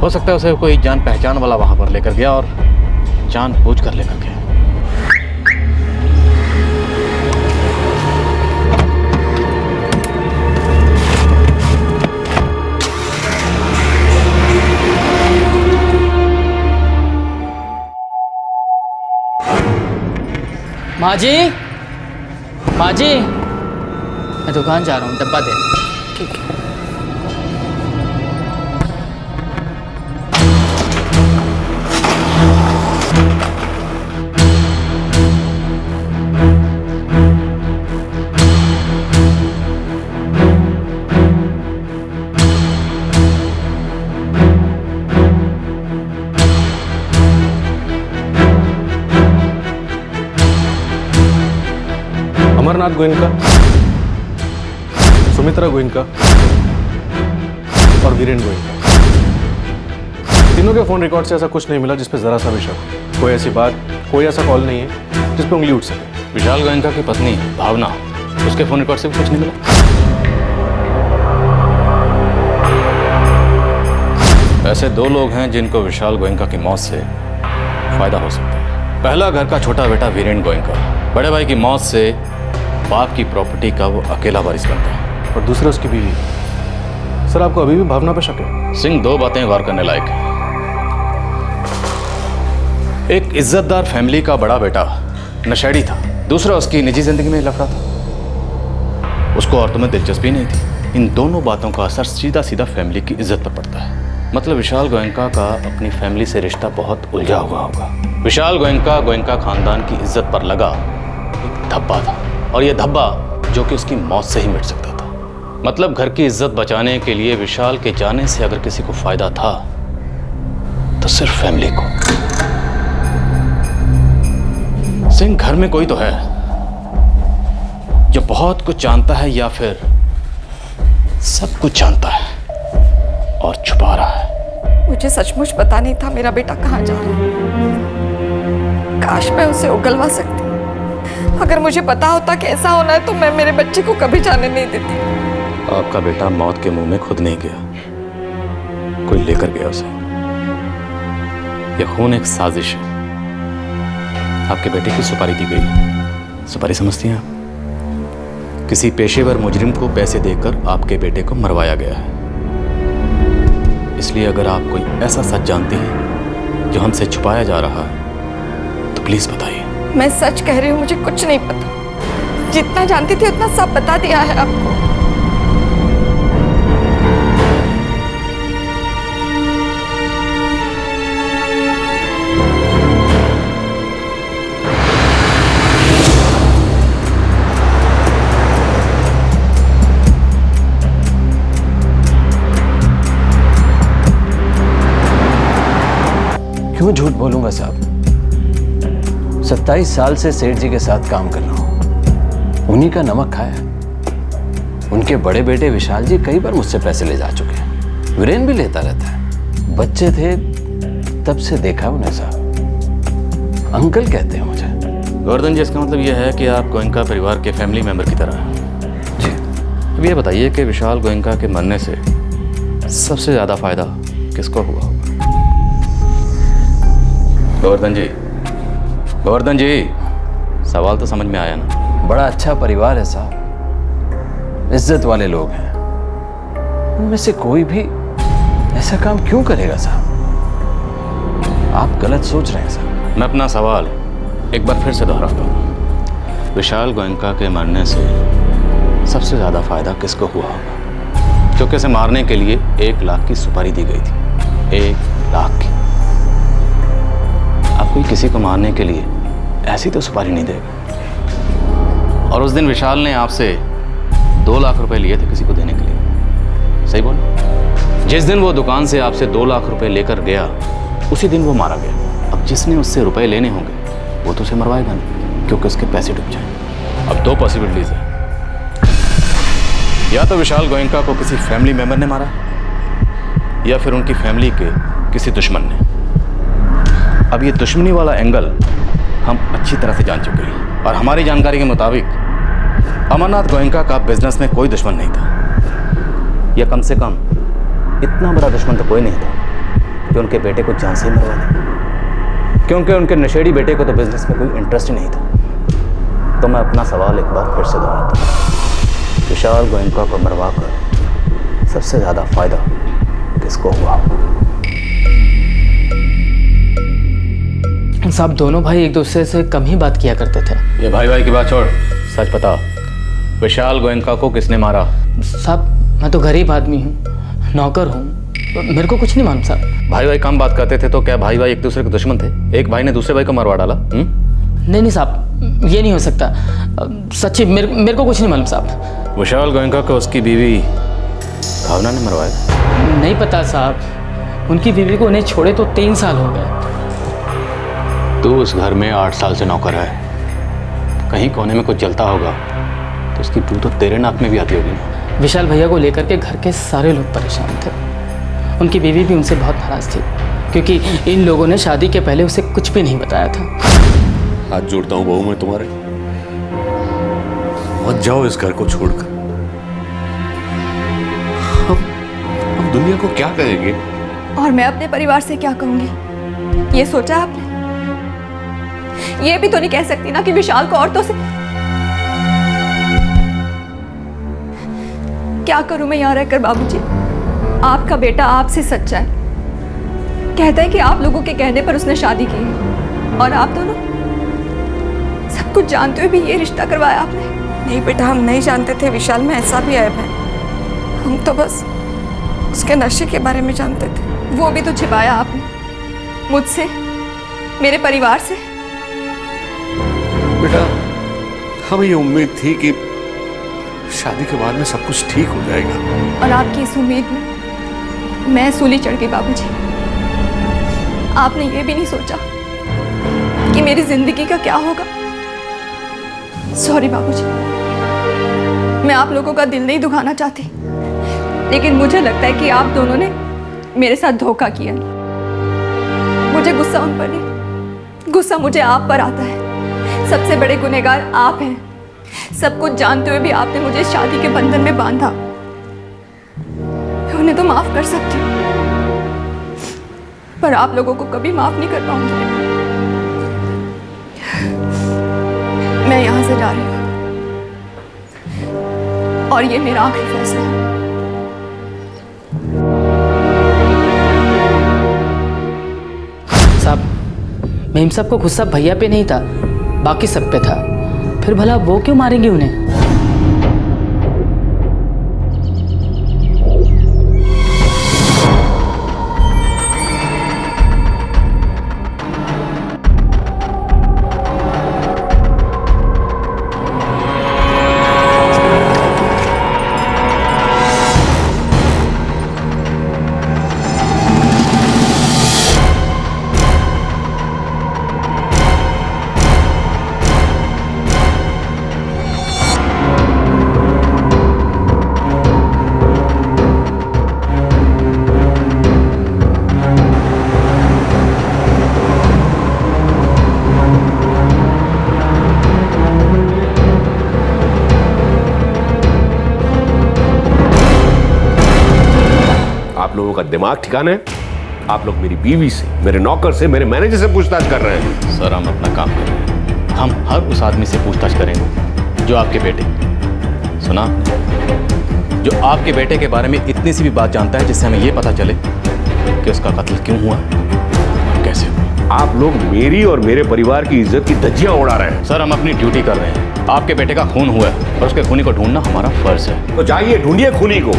हो सकता है उसे कोई जान पहचान वाला वहां पर लेकर गया और जानबूझ कर लेकर गया। माँ जी, माँ जी, मैं दुकान जा रहा हूँ, डब्बा दे। ठीक है। अमरनाथ गोयनका, सुमित्रा गोयनका और वीरेन गोयनका, तीनों के फोन रिकॉर्ड से ऐसा कुछ नहीं मिला जिस पे जरा सा भी शक। कोई ऐसी बात, कोई ऐसा कॉल नहीं है जिस पे उंगली उठ सके। विशाल गोयनका की पत्नी भावना, उसके फोन रिकॉर्ड से भी कुछ नहीं मिला। ऐसे दो लोग हैं जिनको विशाल गोयनका की मौत से फायदा हो सकता है। पहला घर का छोटा बेटा वीरेन गोयनका, बड़े भाई की मौत से बाप की प्रॉपर्टी का वो अकेला वारिस बनता है, और दूसरा उसकी बीवी। सर आपको अभी भी भावना पे शक है? सिंह, दो बातें गौर करने लायक है। एक इज्जतदार फैमिली का बड़ा बेटा नशेड़ी था, दूसरा उसकी निजी जिंदगी में लफड़ा था, उसको औरतों में दिलचस्पी नहीं थी। इन दोनों बातों का असर सीधा सीधा फैमिली की इज्जत पर पड़ता है। मतलब विशाल गोयनका का अपनी फैमिली से रिश्ता बहुत उलझा हुआ होगा। विशाल गोयनका खानदान की इज्जत पर लगा एक धब्बा था, और यह धब्बा जो कि उसकी मौत से ही मिट सकता था। मतलब घर की इज्जत बचाने के लिए विशाल के जाने से अगर किसी को फायदा था तो सिर्फ फैमिली को। सिंह, घर में कोई तो है जो बहुत कुछ जानता है या फिर सब कुछ जानता है और छुपा रहा है। मुझे सचमुच पता नहीं था मेरा बेटा कहाँ जा रहा है। काश मैं उसे उगलवा सकती। अगर मुझे पता होता कि ऐसा होना है तो मैं मेरे बच्चे को कभी जाने नहीं देती। आपका बेटा मौत के मुंह में खुद नहीं गया, कोई लेकर गया उसे। यह खून एक साजिश है। आपके बेटे की सुपारी दी गई। सुपारी समझती हैं आप? किसी पेशेवर मुजरिम को पैसे देकर आपके बेटे को मरवाया गया है। इसलिए अगर आप कोई ऐसा सच जानती हैं जो हमसे छुपाया जा रहा है तो प्लीज बताइए। मैं सच कह रही हूँ, मुझे कुछ नहीं पता। जितना जानती थी उतना सब बता दिया है आपको। क्यों झूठ बोलूंगा साहब? 27 साल से सेठ जी के साथ काम कर रहा हूं, उन्हीं का नमक खाया। उनके बड़े बेटे विशाल जी कई बार मुझसे पैसे ले जा चुके हैं, वीरेन भी लेता रहता है। बच्चे थे तब से देखा है उन्हें साहब, अंकल कहते हैं मुझे। गोवर्धन जी, इसका मतलब यह है कि आप गोयनका परिवार के फैमिली मेंबर की तरह हैं। जी। अब ये बताइए कि विशाल गोयनका के मरने से सबसे ज्यादा फायदा किसको हुआ होगा? गोवर्धन जी, गोवर्धन जी, सवाल तो समझ में आया ना? बड़ा अच्छा परिवार है साहब, इज्जत वाले लोग हैं। उनमें से कोई भी ऐसा काम क्यों करेगा साहब? आप गलत सोच रहे हैं साहब। मैं अपना सवाल एक बार फिर से दोहराता हूँ। विशाल गोयनका के मरने से सबसे ज्यादा फायदा किसको हुआ होगा? क्योंकि उसे मारने के लिए 1 लाख की सुपारी दी गई थी। 1 लाख की। अब कोई किसी को मारने के लिए ऐसी तो सुपारी नहीं देगा। और उस दिन विशाल ने आपसे 2 लाख रुपए लिए थे किसी को देने के लिए, सही बोल? जिस दिन वो दुकान से आपसे 2 लाख रुपए लेकर गया, उसी दिन वो मारा गया। अब जिसने उससे रुपए लेने होंगे वो तो उसे मरवाएगा नहीं, क्योंकि उसके पैसे डूब जाएंगे। अब 2 पॉसिबिलिटीज है, या तो विशाल गोयनका को किसी फैमिली मेंबर ने मारा, या फिर उनकी फैमिली के किसी दुश्मन ने। अब ये दुश्मनी वाला एंगल हम अच्छी तरह से जान चुके हैं, और हमारी जानकारी के मुताबिक अमरनाथ गोयनका का बिजनेस में कोई दुश्मन नहीं था, या कम से कम इतना बड़ा दुश्मन तो कोई नहीं था जो उनके बेटे को जान से ही मरवा दे, क्योंकि उनके नशेड़ी बेटे को तो बिजनेस में कोई इंटरेस्ट ही नहीं था। तो मैं अपना सवाल एक बार फिर से दोहराता हूँ, विशाल गोयनका को मरवा कर सबसे ज़्यादा फायदा किसको हुआ? साहब दोनों भाई एक दूसरे से कम ही बात किया करते थे। ये भाई भाई की बात छोड़, सच बता, विशाल गोयनका को किसने मारा? साहब मैं तो गरीब आदमी हूँ, नौकर हूँ, मेरे को कुछ नहीं मालूम साहब। भाई भाई कम बात करते थे तो क्या भाई भाई एक दूसरे के दुश्मन थे? एक भाई ने दूसरे भाई को मरवा डाला? नहीं साहब, ये नहीं हो सकता, सच्ची मेरे को कुछ नहीं मालूम साहब। विशाल गोयनका को उसकी बीवी भावना ने मरवाया? नहीं पता साहब, उनकी बीवी को उन्हें छोड़े तो 3 साल हो गए। तू उस घर में 8 साल से नौकर है, कहीं कोने में कुछ जलता होगा तो उसकी बू तो तेरे नाक में भी आती होगी ना। विशाल भैया को लेकर के घर के सारे लोग परेशान थे, उनकी बीवी भी उनसे बहुत नाराज थी, क्योंकि इन लोगों ने शादी के पहले उसे कुछ भी नहीं बताया था। हाथ जोड़ता हूँ बहू मैं तुम्हारे, मत जाओ इस घर को छोड़कर। हम दुनिया को क्या कहेंगे? और मैं अपने परिवार से क्या कहूंगी, ये सोचा आपने? ये भी तो नहीं कह सकती ना कि विशाल को औरतों से। क्या करूं मैं यहाँ रहकर बाबूजी? आपका बेटा आपसे सच्चा है, कहता है कि आप लोगों के कहने पर उसने शादी की है, और आप दोनों सब कुछ जानते हुए भी ये रिश्ता करवाया आपने। नहीं बेटा, हम नहीं जानते थे विशाल में ऐसा भी ऐब है, हम तो बस उसके नशे के बारे में जानते थे। वो भी तो छिपाया आपने मुझसे, मेरे परिवार से। बेटा हमें ये उम्मीद थी कि शादी के बाद में सब कुछ ठीक हो जाएगा, और आपकी इस उम्मीद में मैं सूली चढ़ गई बाबूजी। आपने ये भी नहीं सोचा कि मेरी जिंदगी का क्या होगा। सॉरी बाबूजी, मैं आप लोगों का दिल नहीं दुखाना चाहती, लेकिन मुझे लगता है कि आप दोनों ने मेरे साथ धोखा किया। मुझे गुस्सा उन पर नहीं, गुस्सा मुझे आप पर आता है। सबसे बड़े गुनहगार आप हैं, सब कुछ जानते हुए भी आपने मुझे शादी के बंधन में बांधा। मैं उन्हें तो माफ कर सकती हूँ, पर आप लोगों को कभी माफ नहीं कर पाऊंगी। मैं यहां से जा रही हूँ, और ये मेरा आखिरी फैसला है। साहब मेम साहब को गुस्सा भैया पे नहीं था, बाकी सब पे था, फिर भला वो क्यों मारेंगे उन्हें? आप लोगों का दिमाग ठिकाना है? आप लोग मेरी बीवी से, मेरे नौकर से, मेरे मैनेजर से पूछताछ कर रहे हैं। सर हम अपना काम कर रहे हैं, हम हर उस आदमी से पूछताछ करेंगे जो आपके बेटे, सुना, जो आपके बेटे के बारे में इतनी सी भी बात जानता है जिससे हमें ये पता चले कि उसका कत्ल क्यों हुआ, कैसे हुआ। आप लोग मेरी और मेरे परिवार की इज्जत की धज्जियां उड़ा रहे हैं। सर हम अपनी ड्यूटी कर रहे हैं, आपके बेटे का खून हुआ है और उसके खूनी को ढूंढना हमारा फर्ज है। तो जाइए ढूंढिए खूनी को।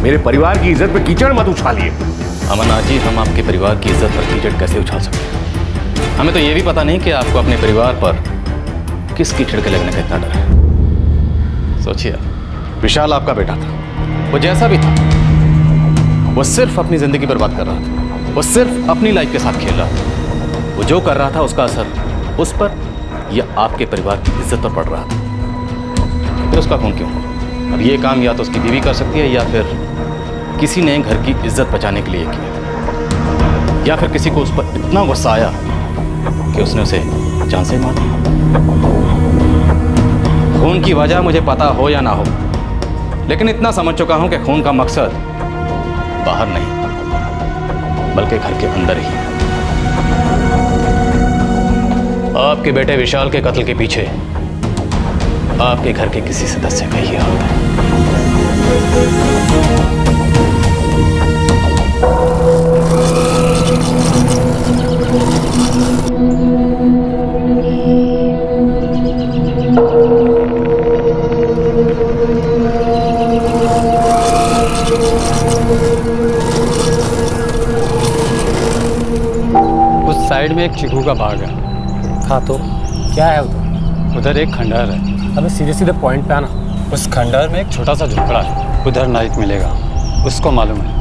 मेरे परिवार की इज्जत पे कीचड़ मत उछालिए। अमरनाथ जी, हम आपके परिवार की इज्जत पर कीचड़ कैसे उछाल सकते हैं? हमें तो ये भी पता नहीं कि आपको अपने परिवार पर किस कीचड़ के लगने का इतना डर है। सोचिए, विशाल आपका बेटा था, वो जैसा भी था, वो सिर्फ अपनी जिंदगी बर्बाद कर रहा था, वो सिर्फ अपनी लाइफ के साथ खेल रहा था। वो जो कर रहा था उसका असर उस पर या आपके परिवार की इज्जत पर पड़ रहा था। फिर उसका खून क्यों? अब ये काम या तो उसकी बीवी कर सकती है या फिर किसी ने घर की इज्जत बचाने के लिए किया, या फिर किसी को उस पर इतना गुस्सा आया कि उसने उसे जान से मार दिया। खून की वजह मुझे पता हो या ना हो, लेकिन इतना समझ चुका हूं कि खून का मकसद बाहर नहीं बल्कि घर के अंदर ही है। आपके बेटे विशाल के कत्ल के पीछे आपके घर के किसी सदस्य का ही हाथ है। उस साइड में एक चीकू का बाग है। हाँ तो क्या है उधर एक खंडहर है। अबे सीधे सीधे पॉइंट पे आना। उस खंडहर में एक छोटा सा झोपड़ा है, उधर नाइक मिलेगा, उसको मालूम है।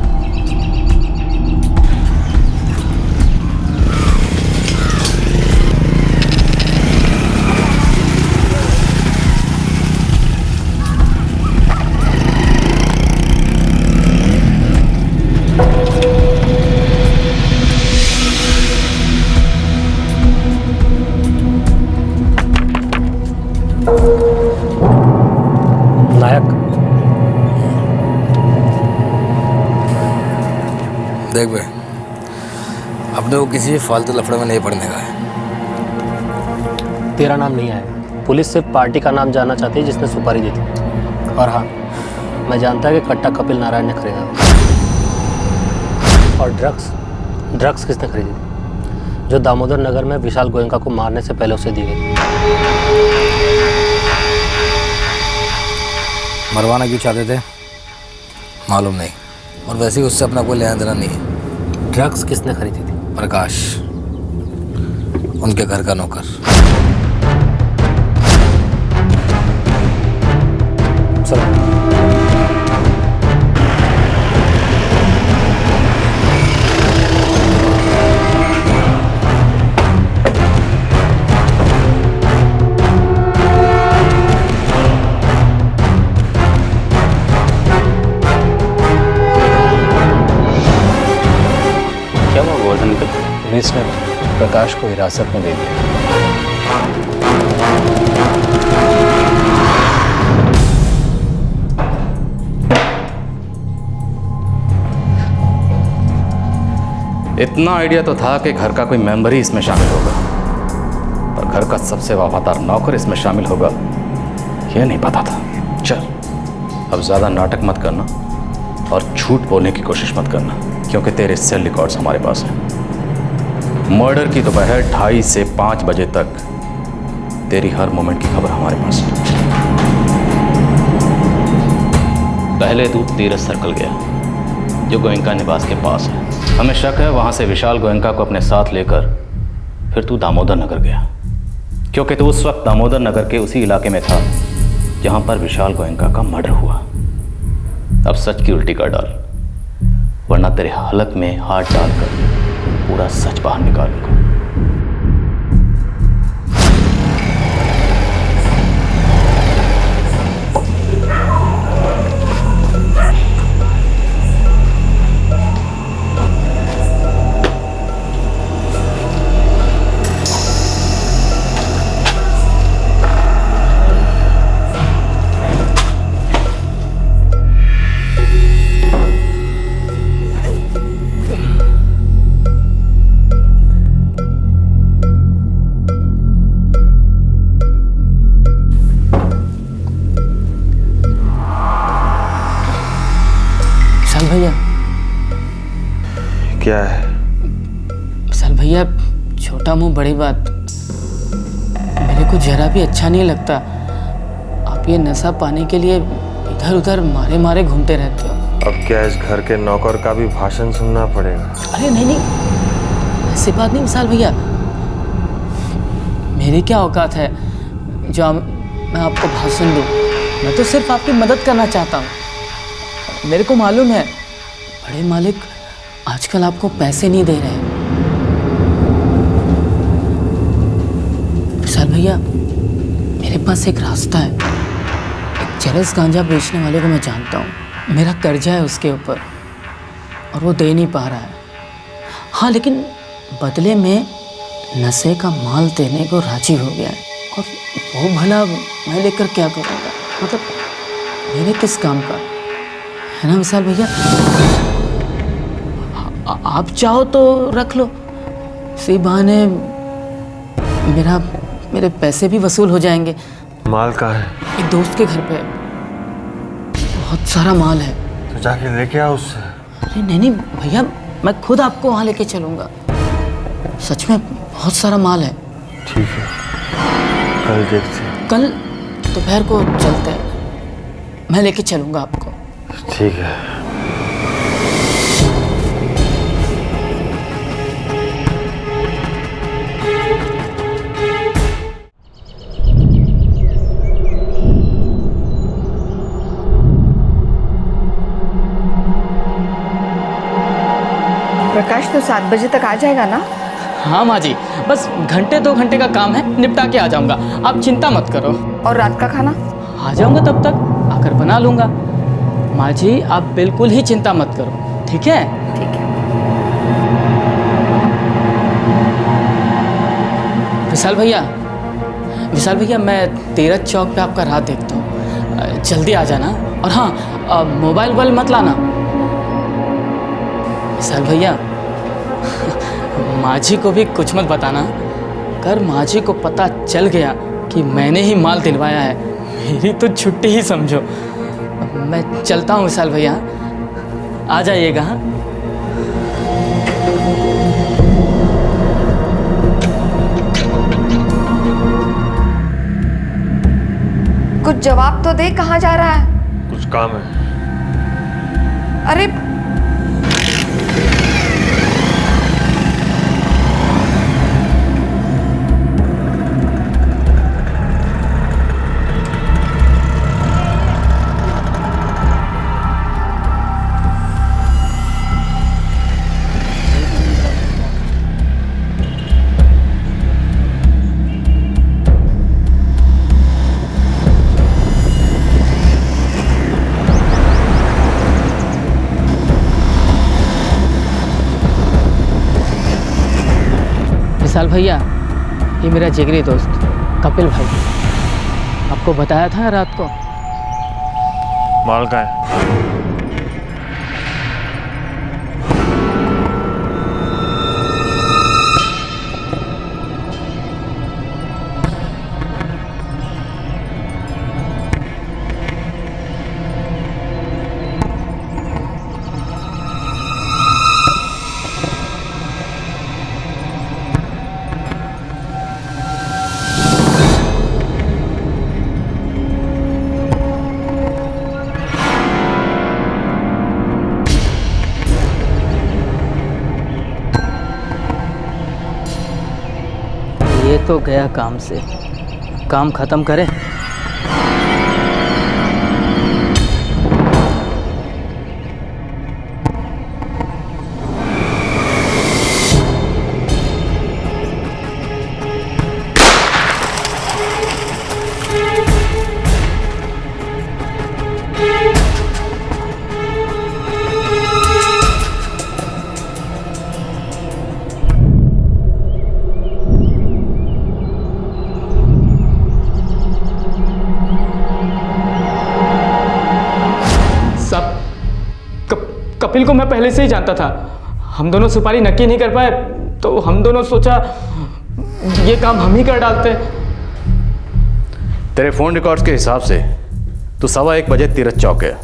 देख बे, अपने को किसी फालतू लफड़े में नहीं पड़ने का है। तेरा नाम नहीं आएगा। पुलिस सिर्फ पार्टी का नाम जानना चाहती है जिसने सुपारी दी थी। और हाँ, मैं जानता है कि कट्टा कपिल नारायण ने खरीदा। और ड्रग्स किसने खरीदी थी? जो दामोदर नगर में विशाल गोयनका को मारने से पहले उसे दी गई। मरवाना क्यों चाहते थे मालूम नहीं, और वैसे ही उससे अपना कोई लेना देना नहीं है। ड्रग्स किसने खरीदी थी? प्रकाश, उनके घर का नौकर। चलो। पुलिस ने प्रकाश को हिरासत में ले लिया। इतना आइडिया तो था कि घर का कोई मेंबर ही इसमें शामिल होगा, और घर का सबसे वफादार नौकर इसमें शामिल होगा यह नहीं पता था। चल, अब ज्यादा नाटक मत करना और झूठ बोलने की कोशिश मत करना, क्योंकि तेरे सेल रिकॉर्ड्स हमारे पास हैं। मर्डर की दोपहर 2:30 से 5 बजे तक तेरी हर मोमेंट की खबर हमारे पास है। पहले तू तीरथ सर्कल गया जो गोयनका निवास के पास है। हमें शक है वहां से विशाल गोयनका को अपने साथ लेकर फिर तू दामोदर नगर गया, क्योंकि तू उस वक्त दामोदर नगर के उसी इलाके में था जहां पर विशाल गोयनका का मर्डर हुआ। अब सच की उल्टी कर डाल, वरना तेरे हलक में हाथ डालकर पूरा सच बाहर निकालूंगा। भैया, क्या है? विशाल भैया, छोटा मुंह बड़ी बात। मेरे को जरा भी अच्छा नहीं लगता। आप ये नशा पाने के लिए इधर उधर मारे मारे घूमते रहते हो। अब क्या इस घर के नौकर का भी भाषण सुनना पड़ेगा? अरे नहीं नहीं, ऐसी बात नहीं विशाल भैया। मेरी क्या औकात है जो मैं आपको भाषण दूँ? मैं तो सिर्फ आपकी मदद करना चाहता हूँ। मेरे को मालूम है बड़े मालिक आजकल आपको पैसे नहीं दे रहे। विशाल भैया, मेरे पास एक रास्ता है। एक चरस गांजा बेचने वाले को मैं जानता हूँ। मेरा कर्जा है उसके ऊपर और वो दे नहीं पा रहा है। हाँ, लेकिन बदले में नशे का माल देने को राजी हो गया है। और वो भला मैं लेकर क्या करूँगा? मतलब मेरे किस काम का है ना विशाल भैया? आप चाहो तो रख लो, इसी बहाने मेरे पैसे भी वसूल हो जाएंगे। माल का है? एक दोस्त के घर पे बहुत सारा माल है। तो जाके लेके आओ उससे। अरे नहीं भैया, मैं खुद आपको वहाँ लेके चलूँगा। सच में बहुत सारा माल है। ठीक है, कल देखते हैं। कल दोपहर को चलते हैं, मैं लेके चलूँगा आपको। ठीक है। प्रकाश तो 7 बजे तक आ जाएगा ना? हाँ माँ जी, बस घंटे 2 घंटे का काम है, निपटा के आ जाऊँगा। आप चिंता मत करो। और रात का खाना? आ जाऊँगा, तब तक आकर बना लूँगा। माँ जी आप बिल्कुल ही चिंता मत करो, ठीक है? ठीक है। विशाल भैया मैं तीरथ चौक पे आपका रात देखता हूँ। जल्दी आ जाना। और हाँ, मोबाइल वोबाइल मत लाना। विशाल भैया, माँ जी को भी कुछ मत बताना। अगर माँ जी को पता चल गया कि मैंने ही माल दिलवाया है, मेरी तो छुट्टी ही समझो। मैं चलता हूँ विशाल भैया, आ जाइएगा। हाँ, कुछ जवाब तो दे, कहाँ जा रहा है? कुछ काम है। अरे विशाल भैया, ये मेरा जिगरी दोस्त कपिल भाई, आपको बताया था रात को। माल का है? ये तो गया काम से, काम खत्म करें। कपिल को मैं पहले से ही जानता था। हम दोनों सुपारी नक्की नहीं कर पाए तो हम दोनों सोचा ये काम हम ही कर डालते। तेरे फोन रिकॉर्ड्स के हिसाब से तू 1:15 बजे तीरथ चौक गया,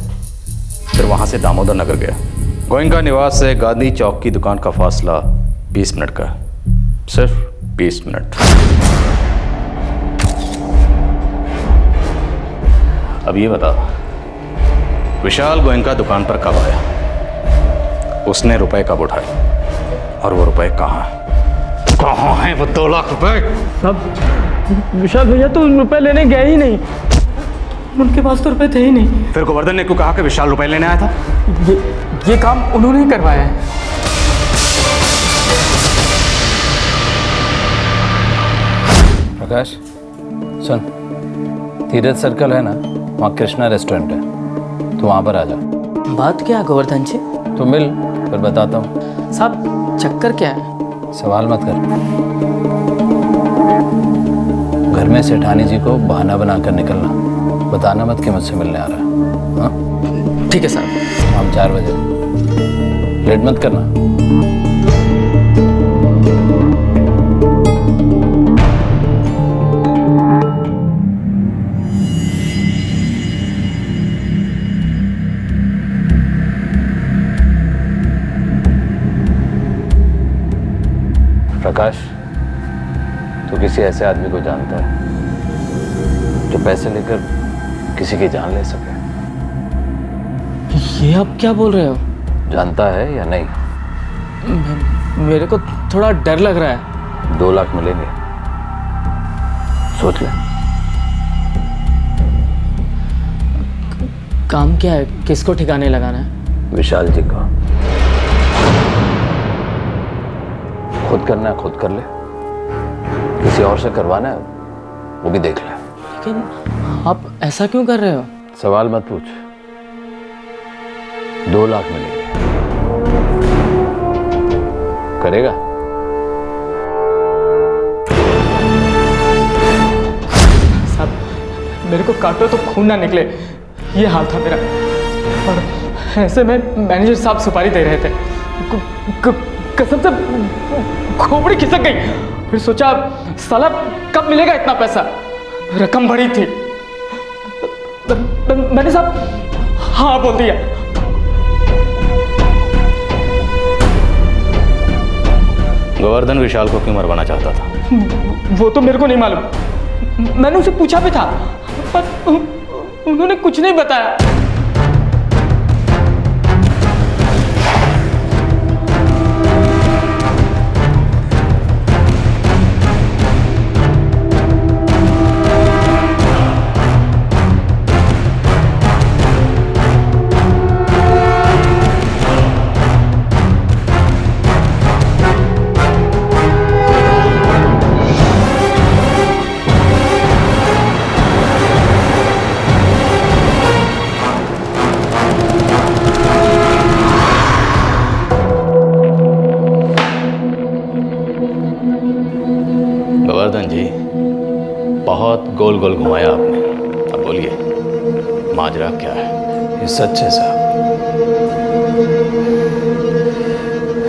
फिर वहां से दामोदर नगर गया। गोयनका निवास से गांधी चौक की दुकान का फासला 20 मिनट का, सिर्फ 20 मिनट। अब ये बता, विशाल गोयनका दुकान पर कब आया, उसने रुपए कब उठाए और वो रुपए कहाँ हैं? कहाँ हैं वो 2 लाख रुपए? सब विशाल भैया तो रुपए लेने गए ही नहीं, उनके पास तो रुपए थे ही नहीं। फिर गोवर्धन ने क्यों कहा कि विशाल रुपए लेने आया था? ये काम उन्होंने ही करवाया है। प्रकाश सुन, तीरथ सर्कल है ना, वहाँ कृष्णा रेस्टोरेंट है, तो वहाँ पर आ जा। बात क्या है गोवर्धन जी? तो मिल, फिर बताता हूँ। साहब चक्कर क्या है? सवाल मत कर। घर में सेठानी जी को बहाना बनाकर निकलना, बताना मत कि मुझसे मिलने आ रहा है। हाँ ठीक है साहब। हम 4 बजे, लेट मत करना। प्रकाश, तू किसी ऐसे आदमी को जानता है जो पैसे लेकर किसी की जान ले सके? ये आप क्या बोल रहे हो? जानता है या नहीं? मेरे को थोड़ा डर लग रहा है। 2 लाख मिलेंगे, सोच ले। काम क्या है, किसको ठिकाने लगाना है? विशाल जी का। खुद करना है खुद कर ले, किसी और से करवाना है वो भी देख ले। लेकिन आप ऐसा क्यों कर रहे हो? सवाल मत पूछ। 2 लाख मिलेंगे, करेगा? साहब मेरे को काटो तो खून ना निकले, ये हाल था मेरा। और ऐसे में मैनेजर साहब सुपारी दे रहे थे, कसम से खोपड़ी खिसक गई। फिर सोचा साला कब मिलेगा इतना पैसा, रकम बड़ी थी। मैंने साहब हाँ बोल दिया। गोवर्धन विशाल को क्यों मरवाना चाहता था? वो तो मेरे को नहीं मालूम, मैंने उसे पूछा भी था, पर उन्होंने कुछ नहीं बताया। गोवर्धन जी, बहुत गोल गोल घुमाया आपने, अब बोलिए माजरा क्या है? ये सच है साहब,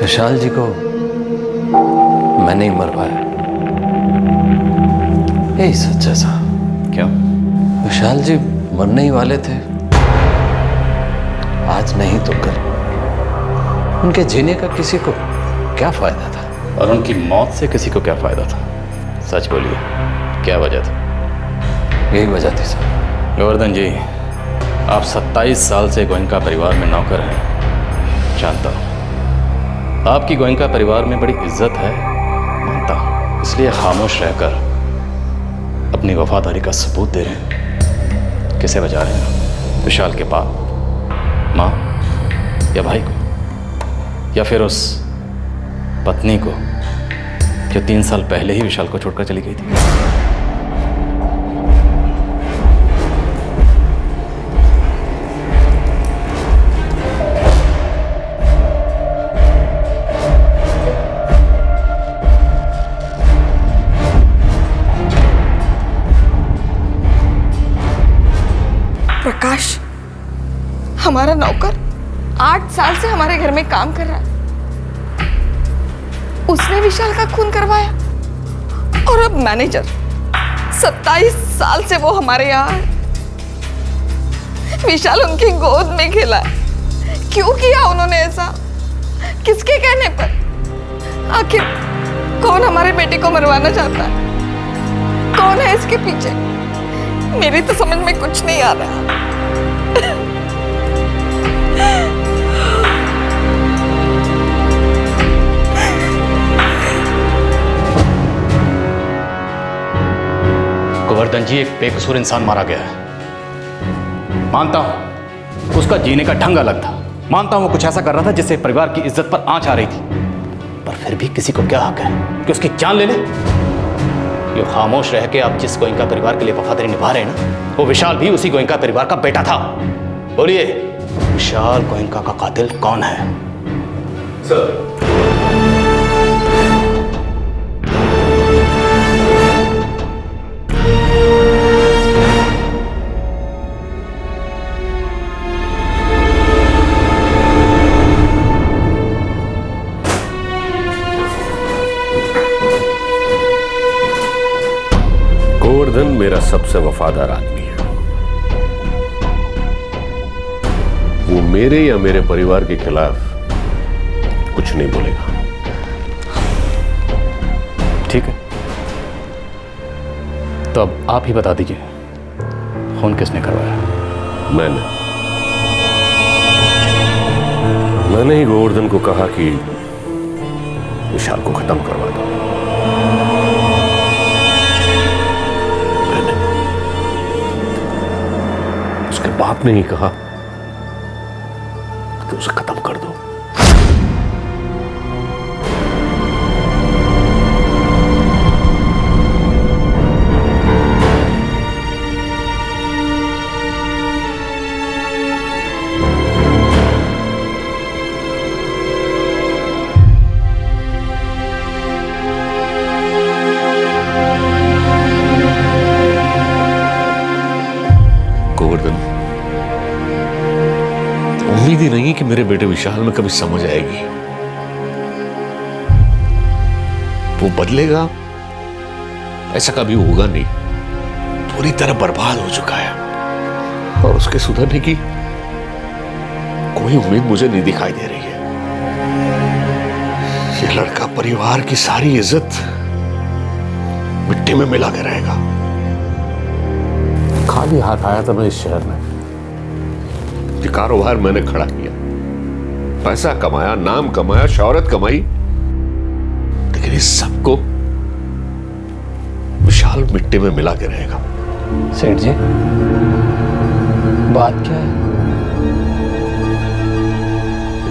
विशाल जी को मैंने ही मरवाया। यही सच है साहब। क्यों? विशाल जी मरने ही वाले थे, आज नहीं तो कल। उनके जीने का किसी को क्या फायदा था? और उनकी मौत से किसी को क्या फायदा था? सच बोलिए, क्या वजह थी? यही वजह थी सर। गोवर्धन जी, आप 27 साल से गोयनका परिवार में नौकर हैं, जानता हूँ। आपकी गोयनका परिवार में बड़ी इज्जत है, मानता हूँ। इसलिए खामोश रहकर अपनी वफादारी का सबूत दे रहे हैं। किसे बचा रहे हैं? विशाल के बाप, माँ या भाई को, या फिर उस पत्नी को जो 3 साल पहले ही विशाल को छोड़कर चली गई थी? प्रकाश, हमारा नौकर 8 साल से हमारे घर में काम कर रहा है, उसने विशाल का खून करवाया। और अब मैनेजर, 27 साल से वो हमारे यहाँ है, विशाल उनकी गोद में खेला है। क्यों किया उन्होंने ऐसा? किसके कहने पर? आखिर कौन हमारे बेटे को मरवाना चाहता है? कौन है इसके पीछे? मेरी तो समझ में कुछ नहीं आ रहा। गोवर्धन जी, एक बेकसूर इंसान मारा गया है। मानता हूं उसका जीने का ढंग अलग था, मानता हूं वो कुछ ऐसा कर रहा था जिससे परिवार की इज्जत पर आंच आ रही थी, पर फिर भी किसी को क्या हक है कि उसकी जान ले ले? ये खामोश रह के आप जिस गोयनका परिवार के लिए वफादारी निभा रहे हैं ना, वो विशाल भी उसी गोयनका परिवार का बेटा था। बोलिए, विशाल गोयनका का कातिल कौन है? सर, गोवर्धन मेरा सबसे वफादार आदमी है। वो मेरे या मेरे परिवार के खिलाफ कुछ नहीं बोलेगा। ठीक है, तो अब आप ही बता दीजिए, खून किसने करवाया? मैंने ही गोवर्धन को कहा कि विशाल को खत्म करवा दो। उसके बाप ने ही कहा कि उसे खत्म कर दो। उम्मीद ही नहीं कि मेरे बेटे विशाल में कभी समझ आएगी। वो बदलेगा, ऐसा कभी होगा नहीं। पूरी तरह बर्बाद हो चुका है और उसके सुधरने की कोई उम्मीद मुझे नहीं दिखाई दे रही है। ये लड़का परिवार की सारी इज्जत मिट्टी में मिला के रहेगा। खाली हाथ आया था मैं इस शहर में, कारोबार मैंने खड़ा किया, पैसा कमाया, नाम कमाया, शौहरत कमाई, लेकिन इस सबको विशाल मिट्टी में मिला के रहेगा। सेठ जी, बात क्या है?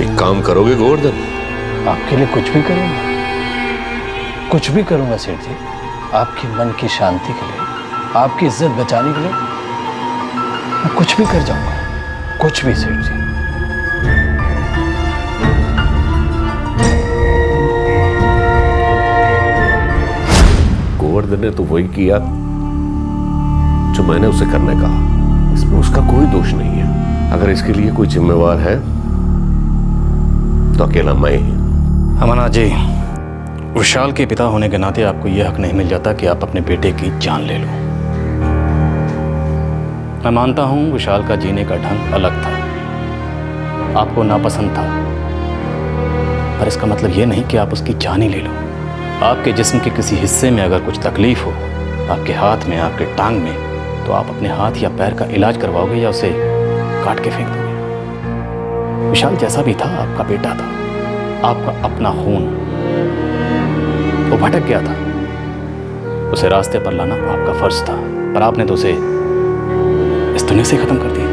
एक काम करोगे गोवर्धन? आपके लिए कुछ भी करूंगा, कुछ भी करूंगा सेठ जी। आपके मन की शांति के लिए, आपकी इज्जत बचाने के लिए मैं कुछ भी कर जाऊंगा, कुछ भी सेठ जी। गोवर्धन ने तो वही किया जो मैंने उसे करने कहा। इसमें उसका कोई दोष नहीं है। अगर इसके लिए कोई जिम्मेवार है तो अकेला मैं ही। अमरनाथ जी, विशाल के पिता होने के नाते आपको यह हक नहीं मिल जाता कि आप अपने बेटे की जान ले लो। मैं मानता हूं विशाल का जीने का ढंग अलग था, आपको नापसंद था, पर इसका मतलब यह नहीं कि आप उसकी जान ही ले लो। आपके जिस्म के किसी हिस्से में अगर कुछ तकलीफ हो, आपके हाथ में, आपके टांग में, तो आप अपने हाथ या पैर का इलाज करवाओगे या उसे काट के फेंक दोगे? विशाल जैसा भी था आपका बेटा था, आपका अपना खून। वो भटक गया था, उसे रास्ते पर लाना आपका फर्ज था, पर आपने तो उसे इस दुनिया से खत्म कर दिया।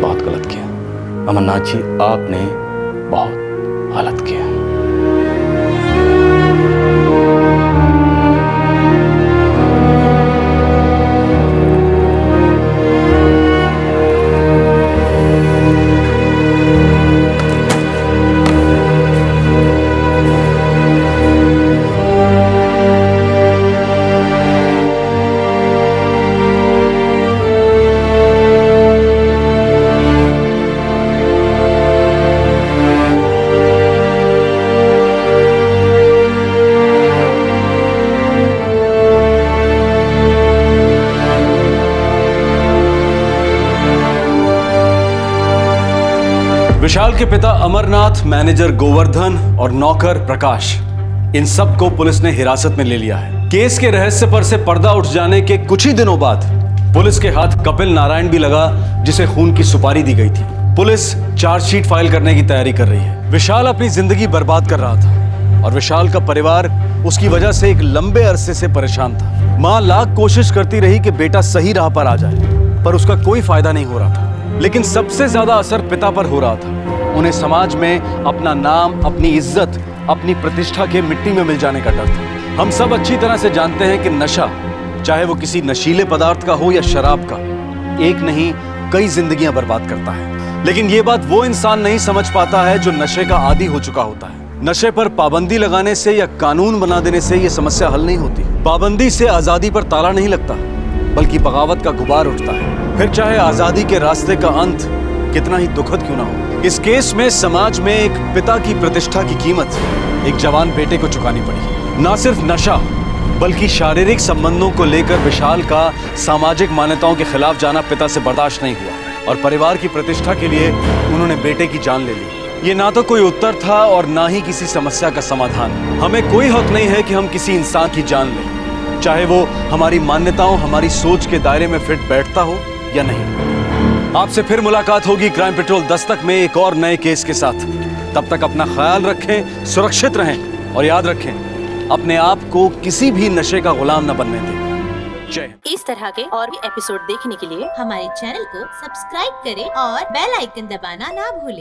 बहुत गलत किया अमरनाथ जी, आपने बहुत गलत किया। विशाल के पिता अमरनाथ, मैनेजर गोवर्धन और नौकर प्रकाश, इन सब को पुलिस ने हिरासत में ले लिया है। केस के रहस्य पर से पर्दा उठ जाने के कुछ ही दिनों बाद पुलिस के हाथ कपिल नारायण भी लगा, जिसे खून की सुपारी दी गई थी। पुलिस चार्जशीट फाइल करने की तैयारी कर रही है। विशाल अपनी जिंदगी बर्बाद कर रहा था, और विशाल का परिवार उसकी वजह से एक लंबे अरसे से परेशान था। माँ लाख कोशिश करती रही कि बेटा सही राह पर आ जाए, पर उसका कोई फायदा नहीं हो रहा था। लेकिन सबसे ज्यादा असर पिता पर हो रहा था। उन्हें समाज में अपना नाम, अपनी इज्जत, अपनी प्रतिष्ठा के मिट्टी में मिल जाने का डर था। हम सब अच्छी तरह से जानते हैं कि नशा, चाहे वो किसी नशीले पदार्थ का हो या शराब का, एक नहीं कई जिंदगियां बर्बाद करता है। लेकिन ये बात वो इंसान नहीं समझ पाता है जो नशे का आदी हो चुका होता है। नशे पर पाबंदी लगाने से या कानून बना देने से ये समस्या हल नहीं होती। पाबंदी से आजादी पर ताला नहीं लगता, बल्कि बगावत का गुबार उठता है। फिर चाहे आजादी के रास्ते का अंत कितना ही दुखद क्यों ना हो। इस केस में समाज में एक पिता की प्रतिष्ठा की कीमत एक जवान बेटे को चुकानी पड़ी। ना सिर्फ नशा, बल्कि शारीरिक संबंधों को लेकर विशाल का सामाजिक मान्यताओं के खिलाफ जाना पिता से बर्दाश्त नहीं हुआ और परिवार की प्रतिष्ठा के लिए उन्होंने बेटे की जान ले ली। ये ना तो कोई उत्तर था और ना ही किसी समस्या का समाधान। हमें कोई हक नहीं है कि हम किसी इंसान की जान लें, चाहे वो हमारी मान्यताओं, हमारी सोच के दायरे में फिट बैठता हो या नहीं। आपसे फिर मुलाकात होगी क्राइम पेट्रोल दस्तक में एक और नए केस के साथ। तब तक अपना ख्याल रखें, सुरक्षित रहें और याद रखें, अपने आप को किसी भी नशे का गुलाम न बनने दें। जय। इस तरह के और भी एपिसोड देखने के लिए हमारे चैनल को सब्सक्राइब करें और बेल आइकन दबाना ना भूलें।